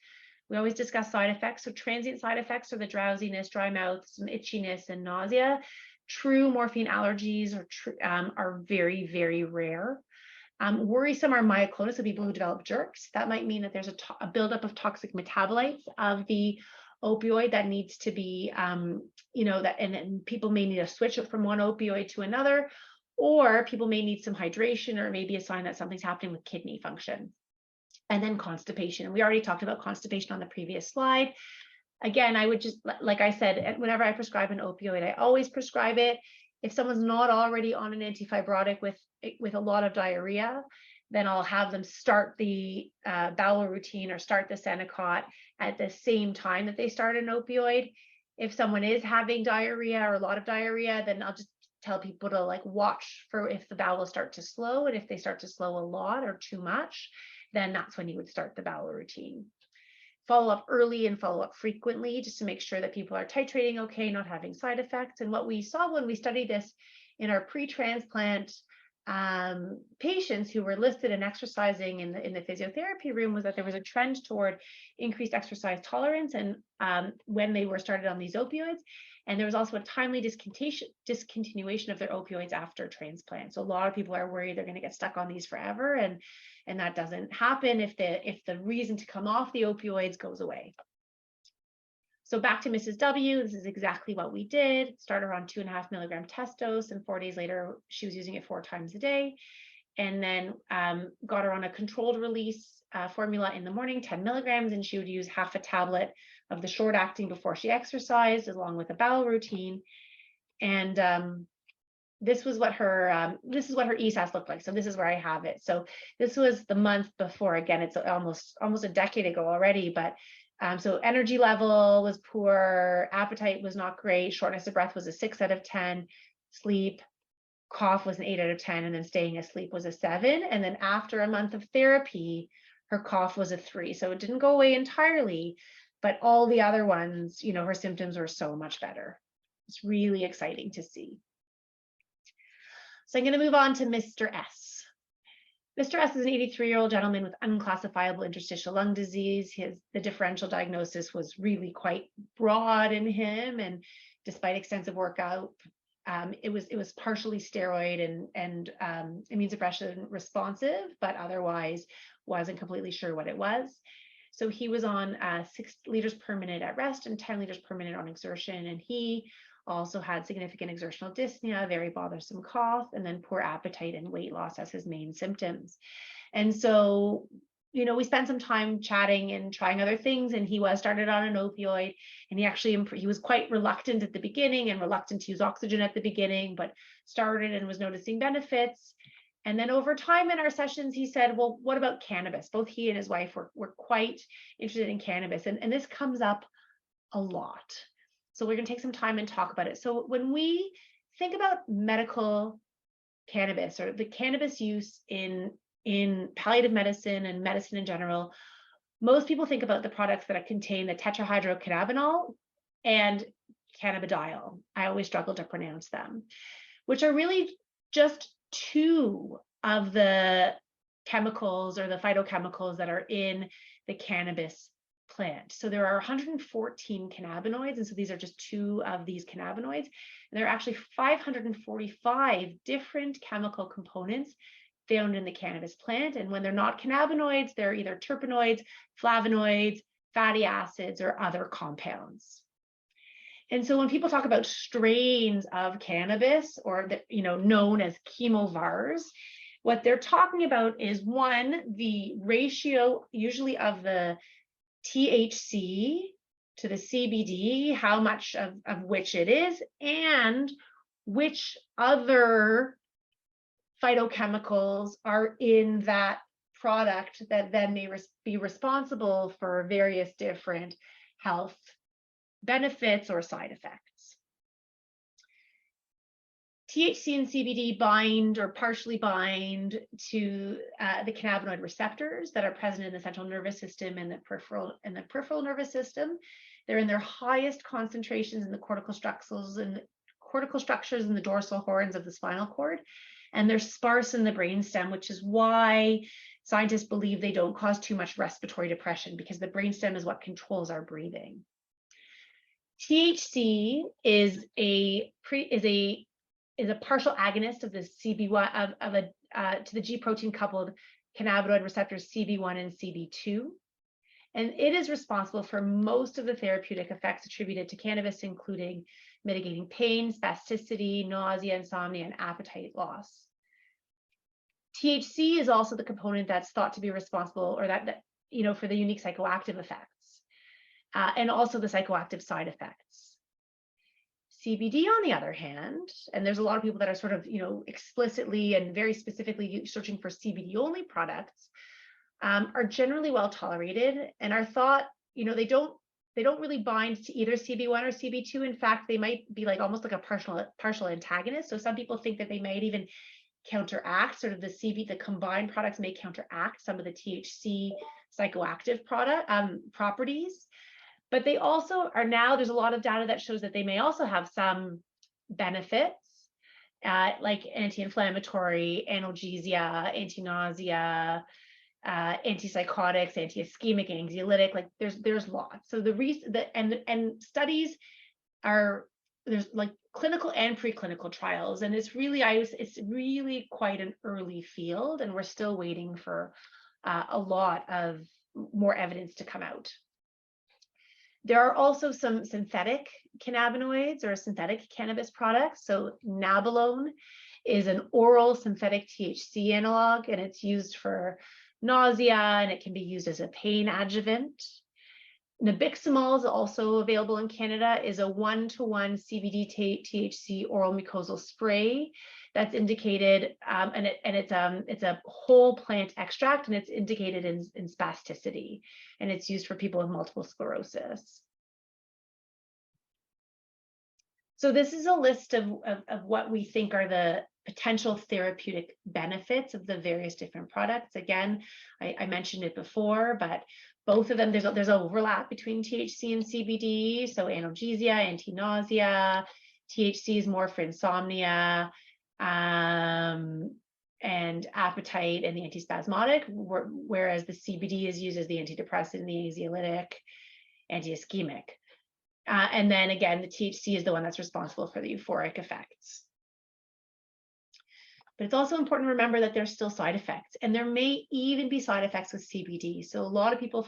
We always discuss side effects. So transient side effects are the drowsiness, dry mouth, some itchiness, and nausea. True morphine allergies are very, very rare. Worrisome are myoclonus, so people who develop jerks. That might mean that there's a buildup of toxic metabolites of the opioid that needs to be, and people may need to switch it from one opioid to another, or people may need some hydration, or maybe a sign that something's happening with kidney function. And then constipation. We already talked about constipation on the previous slide. Again, I would just, like I said, whenever I prescribe an opioid, I always prescribe it. If someone's not already on an antifibrotic with a lot of diarrhea, then I'll have them start the bowel routine or start the Senecot at the same time that they start an opioid. If someone is having diarrhea or a lot of diarrhea, then I'll just tell people to like watch for if the bowels start to slow, and if they start to slow a lot or too much, then that's when you would start the bowel routine. Follow up early and follow up frequently, just to make sure that people are titrating okay, not having side effects. And what we saw when we studied this in our pre-transplant patients who were listed and exercising in the physiotherapy room was that there was a trend toward increased exercise tolerance and when they were started on these opioids. And there was also a timely discontinuation of their opioids after transplant. So a lot of people are worried they're going to get stuck on these forever, and that doesn't happen if the reason to come off the opioids goes away. So back to Mrs. W, this is exactly what we did. Start her on 2.5 milligram test dose, and 4 days later, she was using it 4 times a day. And then got her on a controlled release formula in the morning, 10 milligrams, and she would use half a tablet of the short acting before she exercised, along with a bowel routine. And this was what her ESAS looked like. So this is where I have it. So this was the month before. Again, it's almost a decade ago already, but so energy level was poor, appetite was not great, shortness of breath was a 6 out of 10, sleep, cough was an 8 out of 10, and then staying asleep was a 7. And then after a month of therapy, her cough was a 3. So it didn't go away entirely, but all the other ones, her symptoms were so much better. It's really exciting to see. So I'm going to move on to Mr. S. Mr. S is an 83-year-old gentleman with unclassifiable interstitial lung disease. The differential diagnosis was really quite broad in him, and despite extensive workup, it was partially steroid and immune suppression responsive, but otherwise wasn't completely sure what it was. So he was on 6 liters per minute at rest and 10 liters per minute on exertion, and he also had significant exertional dyspnea, very bothersome cough, and then poor appetite and weight loss as his main symptoms. And so, we spent some time chatting and trying other things, and he was started on an opioid, and he was quite reluctant at the beginning and reluctant to use oxygen at the beginning, but started and was noticing benefits. And then over time in our sessions, he said, well, what about cannabis? Both he and his wife were quite interested in cannabis, and this comes up a lot. So we're going to take some time and talk about it. So when we think about medical cannabis or the cannabis use in palliative medicine and medicine in general, most people think about the products that contain the tetrahydrocannabinol and cannabidiol. I always struggle to pronounce them, which are really just 2 of the chemicals or the phytochemicals that are in the cannabis plant. So there are 114 cannabinoids, and so these are just 2 of these cannabinoids. And there are actually 545 different chemical components found in the cannabis plant. And when they're not cannabinoids, they're either terpenoids, flavonoids, fatty acids, or other compounds. And so when people talk about strains of cannabis, or known as chemovars, what they're talking about is, one, the ratio usually of the THC to the CBD, how much of which it is, and which other phytochemicals are in that product that then may be responsible for various different health benefits or side effects. THC and CBD bind or partially bind to the cannabinoid receptors that are present in the central nervous system and the peripheral nervous system. They're in their highest concentrations in the cortical structures and the dorsal horns of the spinal cord, and they're sparse in the brainstem, which is why scientists believe they don't cause too much respiratory depression, because the brainstem is what controls our breathing. THC is a partial agonist of the CB1 to the G protein coupled cannabinoid receptors CB1 and CB2, and it is responsible for most of the therapeutic effects attributed to cannabis, including mitigating pain, spasticity, nausea, insomnia, and appetite loss. THC is also the component that's thought to be responsible, or that for the unique psychoactive effects, and also the psychoactive side effects. CBD, on the other hand, and there's a lot of people that are sort of, explicitly and very specifically searching for CBD only products, are generally well tolerated and are thought, they don't really bind to either CB1 or CB2. In fact, they might be almost like a partial antagonist. So some people think that they might even counteract sort of the combined products may counteract some of the THC psychoactive properties. But they also are now, there's a lot of data that shows that they may also have some benefits, like anti-inflammatory, analgesia, anti-nausea, antipsychotics, anti-ischemic, anxiolytic, there's lots. So the reason that, and studies there's clinical and preclinical trials, and it's really quite an early field, and we're still waiting for a lot of more evidence to come out. There are also some synthetic cannabinoids or synthetic cannabis products. So nabilone is an oral synthetic THC analog, and it's used for nausea, and it can be used as a pain adjuvant. Nabiximol is also available in Canada, is a 1-to-1 CBD THC oral mucosal spray that's indicated, and it's a whole plant extract, and it's indicated in spasticity, and it's used for people with multiple sclerosis. So this is a list of what we think are the potential therapeutic benefits of the various different products. Again, I mentioned it before, but both of them, there's an overlap between THC and CBD. So analgesia, anti-nausea, THC is more for insomnia, and appetite and the antispasmodic, whereas the CBD is used as the antidepressant, the anxiolytic, anti-ischemic. And then again, the THC is the one that's responsible for the euphoric effects. But it's also important to remember that there's still side effects, and there may even be side effects with CBD. So a lot of people,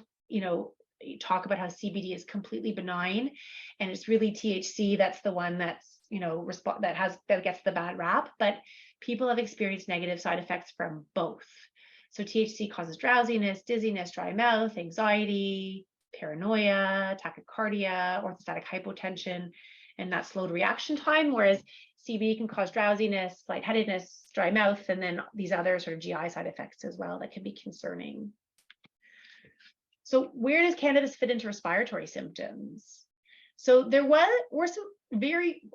talk about how CBD is completely benign, and it's really THC that's the one that's, that gets the bad rap. But people have experienced negative side effects from both. So THC causes drowsiness, dizziness, dry mouth, anxiety, paranoia, tachycardia, orthostatic hypotension, and that slowed reaction time, whereas CBD can cause drowsiness, lightheadedness, dry mouth, and then these other sort of GI side effects as well that can be concerning. So where does cannabis fit into respiratory symptoms? So there were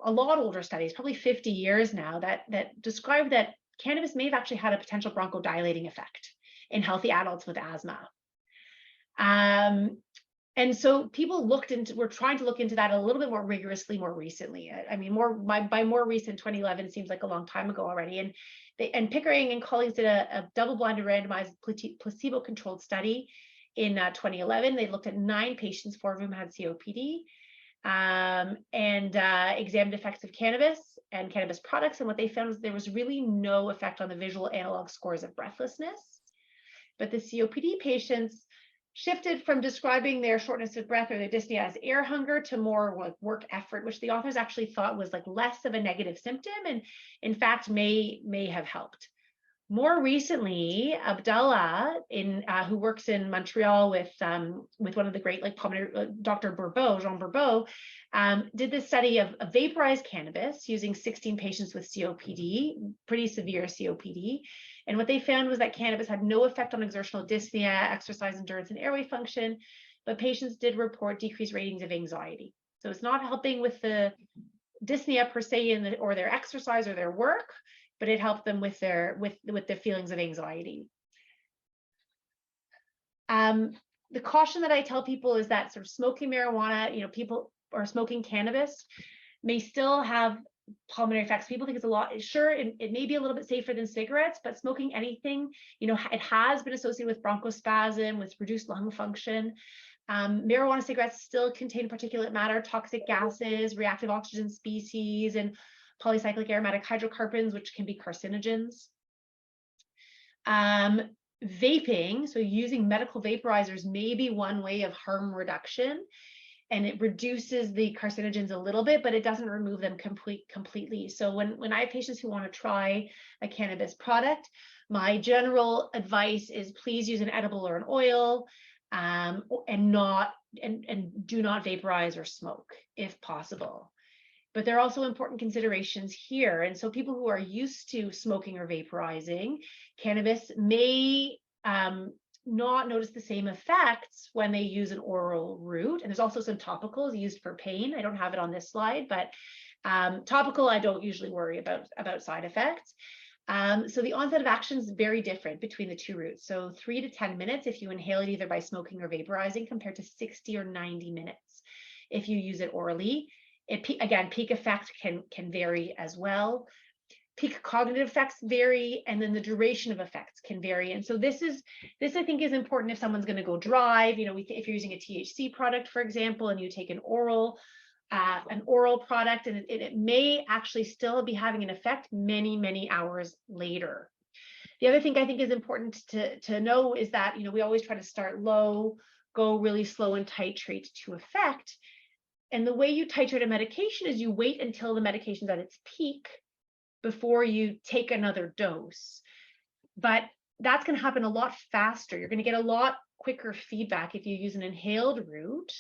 a lot older studies, probably 50 years now, that described that cannabis may have actually had a potential bronchodilating effect in healthy adults with asthma. And so people were trying to look into that a little bit more rigorously more recently. I mean, by more recent, 2011 seems like a long time ago already. And Pickering and colleagues did a double-blinded randomized placebo-controlled study in 2011. They looked at 9 patients, 4 of whom had COPD, and examined effects of cannabis and cannabis products. And what they found was there was really no effect on the visual analog scores of breathlessness. But the COPD patients shifted from describing their shortness of breath or their dyspnea as air hunger to more like work effort, which the authors actually thought was less of a negative symptom, and in fact may have helped. More recently, Abdallah, who works in Montreal with one of the great pulmonary Dr. Bourbeau, Jean Bourbeau, did this study of vaporized cannabis using 16 patients with COPD, pretty severe COPD. And what they found was that cannabis had no effect on exertional dyspnea, exercise endurance, and airway function, but patients did report decreased ratings of anxiety. So it's not helping with the dyspnea per se or their exercise or their work, but it helped them with their feelings of anxiety. The caution that I tell people is that sort of smoking marijuana, people or smoking cannabis may still have pulmonary effects. People think it's a lot. Sure, it may be a little bit safer than cigarettes, but smoking anything, it has been associated with bronchospasm, with reduced lung function. Marijuana cigarettes still contain particulate matter, toxic gases, reactive oxygen species, and polycyclic aromatic hydrocarbons, which can be carcinogens. Vaping, so using medical vaporizers, may be one way of harm reduction, and it reduces the carcinogens a little bit, but it doesn't remove them completely. So when I have patients who want to try a cannabis product, my general advice is please use an edible or an oil, and do not vaporize or smoke if possible. But there are also important considerations here. And so people who are used to smoking or vaporizing cannabis may not notice the same effects when they use an oral route. And there's also some topicals used for pain. I don't have it on this slide, but topical, I don't usually worry about side effects. So the onset of action is very different between the two routes. So 3 to 10 minutes if you inhale it either by smoking or vaporizing, compared to 60 or 90 minutes if you use it orally. Again, peak effect can vary as well. Peak cognitive effects vary, and then the duration of effects can vary. And so this I think is important if someone's going to go drive. If you're using a THC product, for example, and you take an oral product, and it may actually still be having an effect many hours later. The other thing I think is important to know is that we always try to start low, go really slow, and titrate to effect. And the way you titrate a medication is you wait until the medication's at its peak before you take another dose. But that's going to happen a lot faster. You're going to get a lot quicker feedback if you use an inhaled route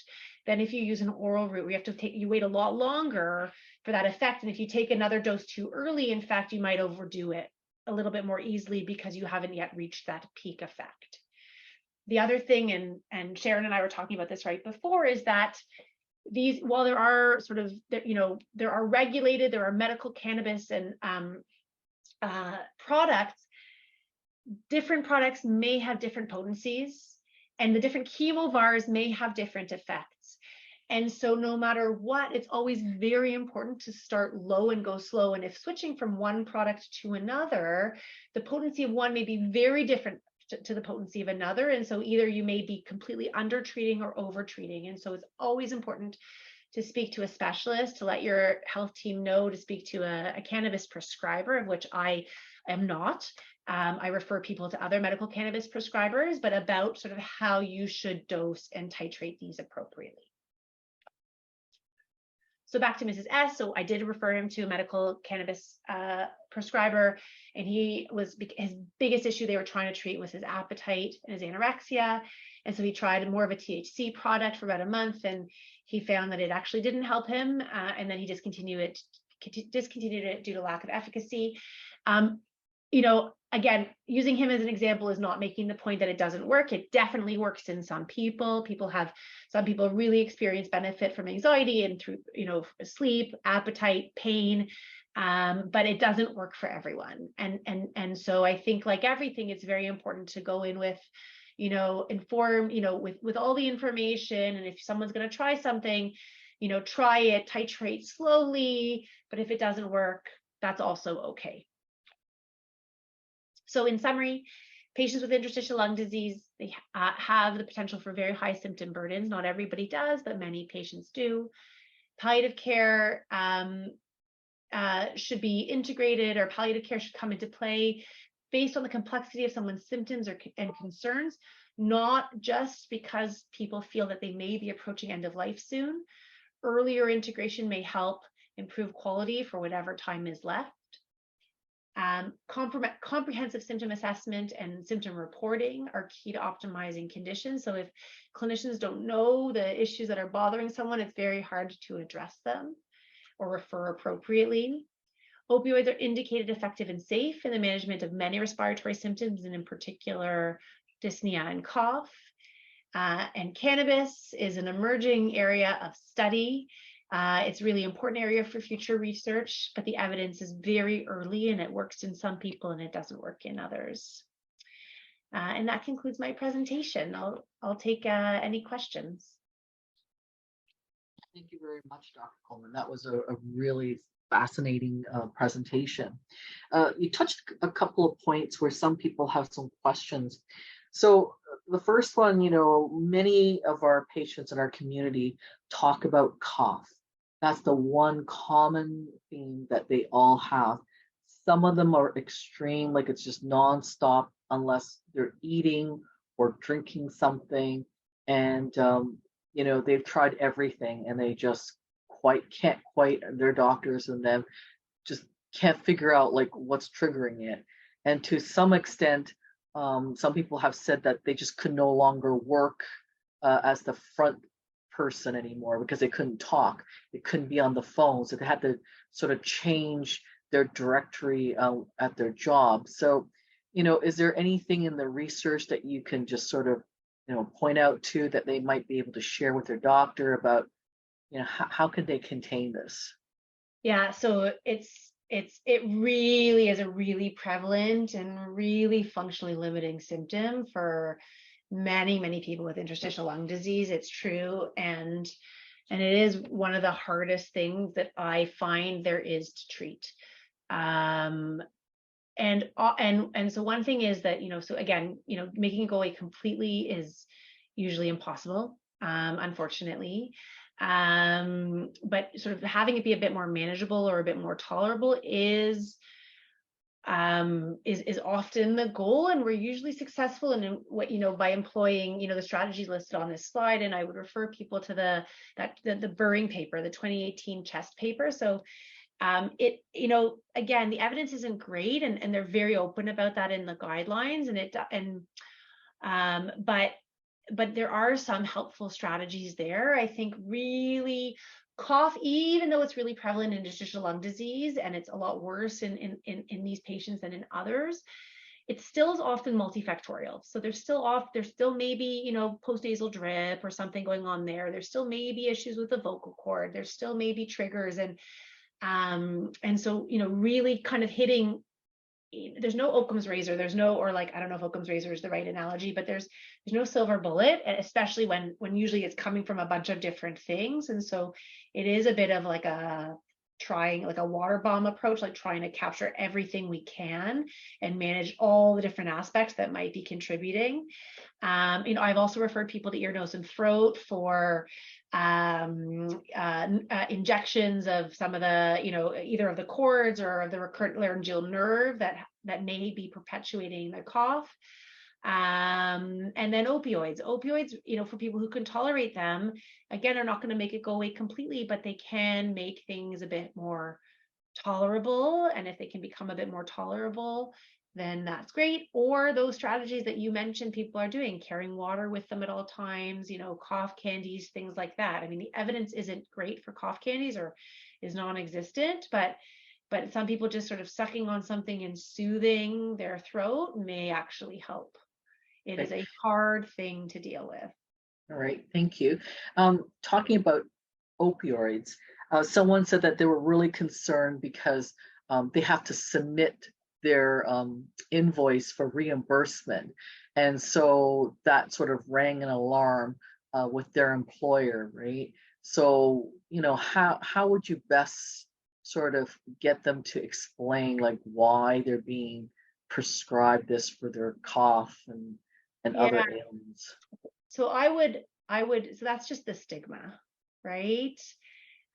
than if you use an oral route. You wait a lot longer for that effect. And if you take another dose too early, in fact, you might overdo it a little bit more easily because you haven't yet reached that peak effect. The other thing, and Sharon and I were talking about this right before, is that while there are there are regulated, there are medical cannabis and products, different products may have different potencies, and the different chemovars may have different effects. And so no matter what, it's always very important to start low and go slow. And if switching from one product to another, the potency of one may be very different to the potency of another. And so either you may be completely under treating or over treating. And so it's always important to speak to a specialist, to let your health team know, to speak to a cannabis prescriber, of which I am not. I refer people to other medical cannabis prescribers, but about sort of how you should dose and titrate these appropriately. So back to Mrs. S. So I did refer him to a medical cannabis prescriber, and his biggest issue they were trying to treat was his appetite and his anorexia. And so he tried more of a THC product for about a month, and he found that it actually didn't help him. And then he discontinued it due to lack of efficacy. Again, using him as an example is not making the point that it doesn't work. It definitely works in some people. Some people really experience benefit from anxiety and through, sleep, appetite, pain, but it doesn't work for everyone. And so I think, like everything, it's very important to go in with, informed, with all the information. And if someone's going to try something, try it, titrate slowly. But if it doesn't work, that's also okay. So in summary, patients with interstitial lung disease, they have the potential for very high symptom burdens. Not everybody does, but many patients do. Palliative care should be integrated, or palliative care should come into play based on the complexity of someone's symptoms and concerns, not just because people feel that they may be approaching end of life soon. Earlier integration may help improve quality for whatever time is left. Comprehensive symptom assessment and symptom reporting are key to optimizing conditions. So if clinicians don't know the issues that are bothering someone, it's very hard to address them or refer appropriately. Opioids are indicated, effective, and safe in the management of many respiratory symptoms, and in particular, dyspnea and cough. And cannabis is an emerging area of study. It's a really important area for future research, but the evidence is very early and it works in some people and it doesn't work in others. And that concludes my presentation. I'll take any questions. Thank you very much, Dr. Colman. That was a really fascinating presentation. You touched a couple of points where some people have some questions. So the first one, many of our patients in our community talk about cough. That's the one common theme that they all have. Some of them are extreme, like it's just nonstop unless they're eating or drinking something. And, they've tried everything and they just can't quite, their doctors and them just can't figure out like what's triggering it. And to some extent, some people have said that they just could no longer work as the front person anymore because they couldn't talk. They couldn't be on the phone. So they had to sort of change their directory at their job. So, is there anything in the research that you can just sort of, point out to that they might be able to share with their doctor about, how can they contain this? Yeah, so it really is a really prevalent and really functionally limiting symptom for many people with interstitial lung disease. It's true, and it is one of the hardest things that I find there is to treat. And so one thing is that, so again, making it go away completely is usually impossible, unfortunately. But sort of having it be a bit more manageable or a bit more tolerable is often the goal, and we're usually successful in what, by employing, the strategies listed on this slide. And I would refer people to the Burring paper, the 2018 CHEST paper. So again, the evidence isn't great, and they're very open about that in the guidelines, but there are some helpful strategies there. I think really cough, even though it's really prevalent in interstitial lung disease, and it's a lot worse in these patients than in others, it still is often multifactorial. So there's still maybe, postnasal drip or something going on there. There's still maybe issues with the vocal cord. There's still maybe triggers, and so, really kind of hitting, there's no Occam's razor, I don't know if Occam's razor is the right analogy, but there's no silver bullet, especially when usually it's coming from a bunch of different things. And so it is a bit of like trying like a water bomb approach, like trying to capture everything we can and manage all the different aspects that might be contributing. I've also referred people to ear, nose, and throat for injections of some of the, either of the cords or of the recurrent laryngeal nerve that may be perpetuating the cough. And then opioids, for people who can tolerate them, again, are not going to make it go away completely, but they can make things a bit more tolerable. And if they can become a bit more tolerable, then that's great. Or those strategies that you mentioned people are doing, carrying water with them at all times, cough candies, things like that. I mean, the evidence isn't great for cough candies or is non-existent, but some people just sort of sucking on something and soothing their throat may actually help. It is a hard thing to deal with. All right, thank you. Talking about opioids, someone said that they were really concerned because they have to submit their invoice for reimbursement. And so that sort of rang an alarm with their employer, right? So, how would you best sort of get them to explain like why they're being prescribed this for their cough and other ailments? So so that's just the stigma, right?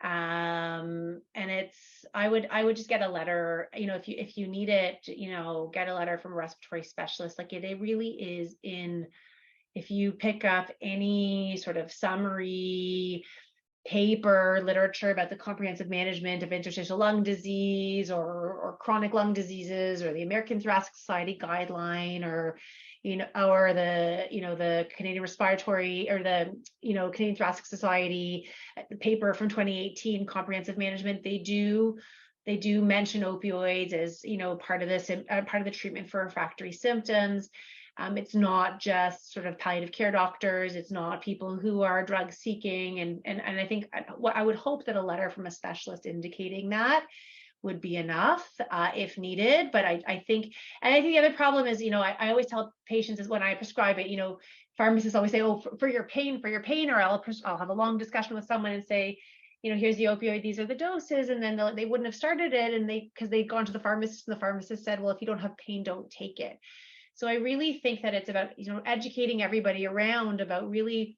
And I would just get a letter, if you need it, get a letter from a respiratory specialist. Like it really is if you pick up any sort of summary paper literature about the comprehensive management of interstitial lung disease or chronic lung diseases, or the American Thoracic Society guideline, or or the Canadian Respiratory, or the Canadian Thoracic Society paper from 2018, comprehensive management. They do mention opioids as part of this, part of the treatment for refractory symptoms. It's not just sort of palliative care doctors. It's not people who are drug seeking. And I think what I would hope that a letter from a specialist indicating that would be enough if needed. But I think the other problem is, I always tell patients is when I prescribe it, pharmacists always say, oh, for your pain, or I'll have a long discussion with someone and say, here's the opioid, these are the doses. And then they wouldn't have started it, and because they'd gone to the pharmacist, and the pharmacist said, well, if you don't have pain, don't take it. So I really think that it's about, educating everybody around about really,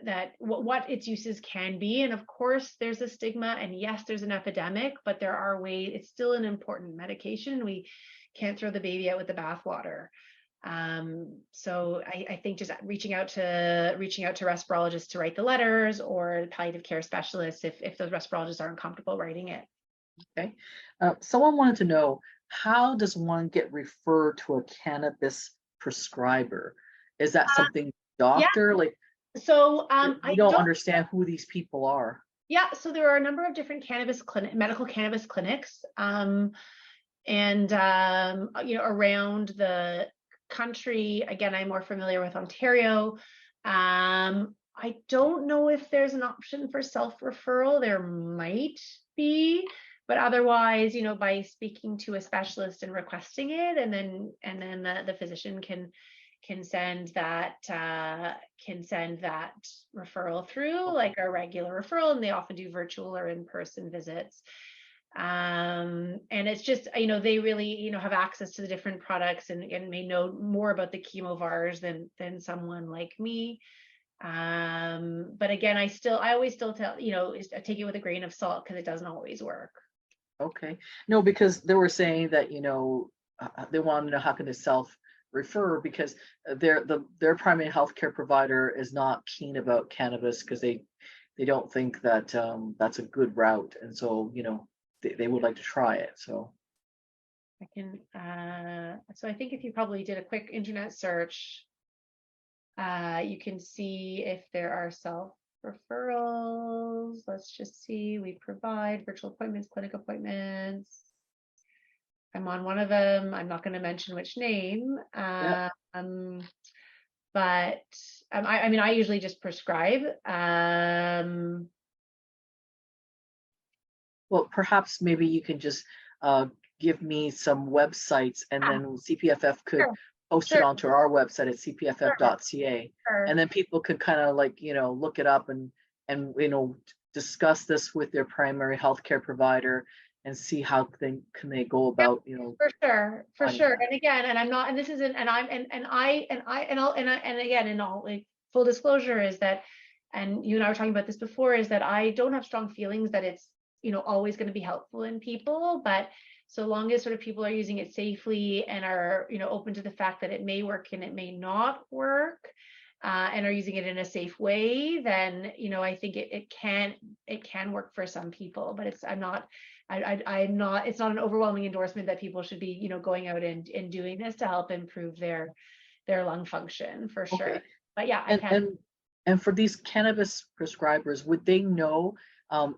that what its uses can be. And of course, there's a stigma, and yes, there's an epidemic, but there are ways. It's still an important medication. We can't throw the baby out with the bathwater. So I think just reaching out to respirologists to write the letters, or palliative care specialists if those respirologists aren't comfortable writing it. Okay. Someone wanted to know, how does one get referred to a cannabis prescriber? Is that something doctor? Yeah. Like, so I don't understand who these people are. Yeah, so there are a number of different medical cannabis clinics, and around the country. Again, I'm more familiar with Ontario. I don't know if there's an option for self-referral. There might be, but otherwise, by speaking to a specialist and requesting it, and then the physician can send that referral through, like a regular referral, and they often do virtual or in-person visits. And it's just, they really, have access to the different products and may know more about the chemovars than someone like me. But again, I always still tell, take it with a grain of salt, because it doesn't always work. Okay. No, because they were saying that, they want to know how can they self-refer, because their primary healthcare provider is not keen about cannabis, because they don't think that that's a good route. And so, they would like to try it. So I can, so I think if you probably did a quick internet search, you can see if there are self-referrals. Let's just see. We provide virtual appointments, clinic appointments. I'm on one of them. I'm not going to mention which name. yeah. But I usually just prescribe. Well, perhaps maybe you can just give me some websites, and then CPFF could post it onto our website at cpff.ca. Sure. And then people could kind of look it up and discuss this with their primary healthcare provider and see how they go about, For sure. And again, and I'm not, and this isn't, and I'm, and again, in all, like, full disclosure is that, and you and I were talking about this before, is that I don't have strong feelings that it's, always going to be helpful in people, but so long as sort of people are using it safely and are, open to the fact that it may work and it may not work, and are using it in a safe way, then, I think it can work for some people, but it's not an overwhelming endorsement that people should be, going out and doing this to help improve their lung function, for sure. Okay. But yeah, and for these cannabis prescribers, would they know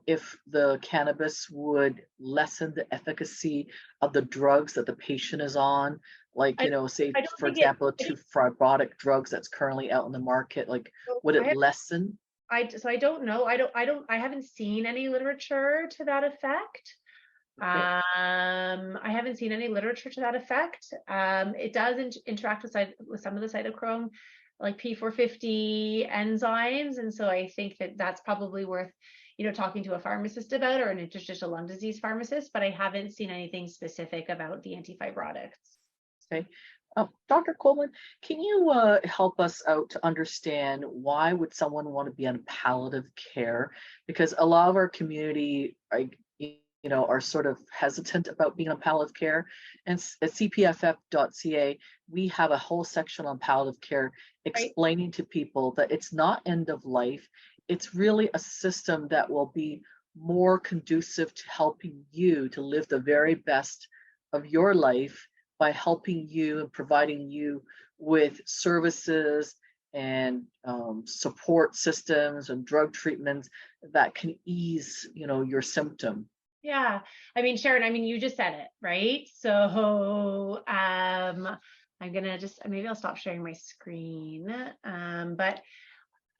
if the cannabis would lessen the efficacy of the drugs that the patient is on? Like, say, for example, two fibrotic drugs that's currently out in the market, like, would it lessen? I don't know. I haven't seen any literature to that effect. Okay. I haven't seen any literature to that effect. It does interact with some of the cytochrome, like P450 enzymes, and so I think that's probably worth talking to a pharmacist about, or an interstitial lung disease pharmacist, but I haven't seen anything specific about the antifibrotics. Okay. Dr. Colman, can you help us out to understand why would someone want to be on palliative care? Because a lot of our community, are sort of hesitant about being on palliative care. And at cpff.ca, we have a whole section on palliative care Right. explaining to people that it's not end of life. It's really a system that will be more conducive to helping you to live the very best of your life by helping you and providing you with services and support systems and drug treatments that can ease, your symptom. Yeah. I mean, Sharon, I mean, you just said it, right? So I'm gonna maybe I'll stop sharing my screen.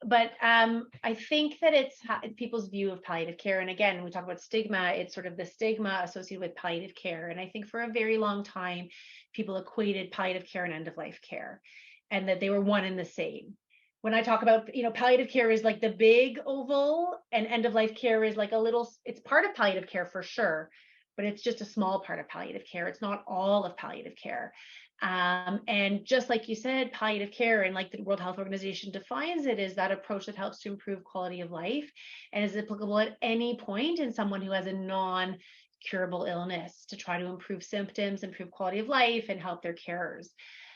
But I think that it's people's view of palliative care. And again, when we talk about stigma, it's sort of the stigma associated with palliative care. And I think for a very long time, people equated palliative care and end-of-life care, and that they were one and the same. When I talk about, palliative care is like the big oval, and end-of-life care is like a little, it's part of palliative care for sure, but it's just a small part of palliative care. It's not all of palliative care. And just like you said, palliative care, and like the World Health Organization defines it, is that approach that helps to improve quality of life and is applicable at any point in someone who has a non-curable illness, to try to improve symptoms, improve quality of life, and help their carers.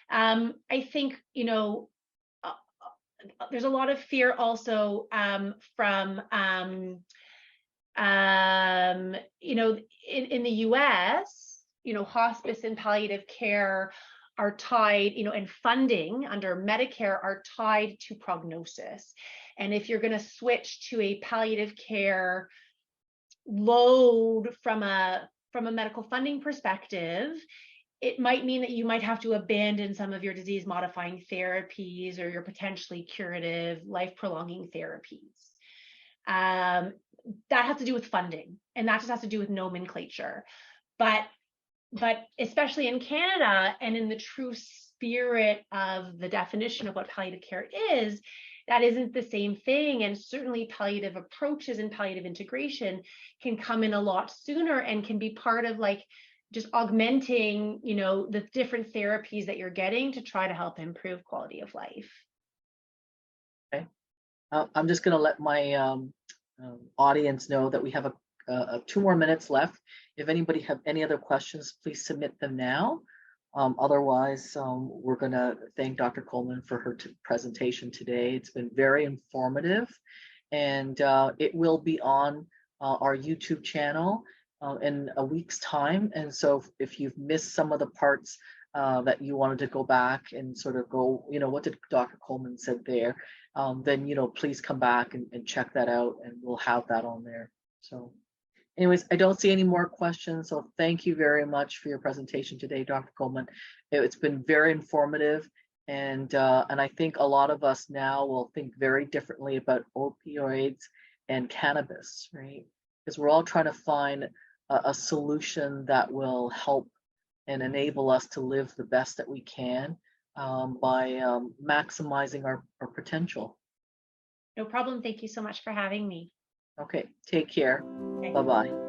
I think, there's a lot of fear also from in the US, hospice and palliative care are tied, and funding under Medicare are tied to prognosis. And if you're going to switch to a palliative care load from a medical funding perspective, it might mean that you might have to abandon some of your disease modifying therapies or your potentially curative, life prolonging therapies. That has to do with funding, and that just has to do with nomenclature. But especially in Canada, and in the true spirit of the definition of what palliative care is, that isn't the same thing. And certainly palliative approaches and palliative integration can come in a lot sooner and can be part of like just augmenting, the different therapies that you're getting to try to help improve quality of life. Okay. I'm just going to let my audience know that we have 2 more minutes left. If anybody have any other questions, please submit them now. Otherwise, we're going to thank Dr. Colman for her presentation today. It's been very informative, and it will be on our YouTube channel in a week's time. And so if you've missed some of the parts that you wanted to go back and sort of go, what did Dr. Colman said there, then, please come back and check that out, and we'll have that on there. So anyways, I don't see any more questions. So thank you very much for your presentation today, Dr. Colman. It's been very informative. And I think a lot of us now will think very differently about opioids and cannabis, right? Because we're all trying to find a solution that will help and enable us to live the best that we can by maximizing our potential. No problem. Thank you so much for having me. Okay, take care. Okay. Bye-bye.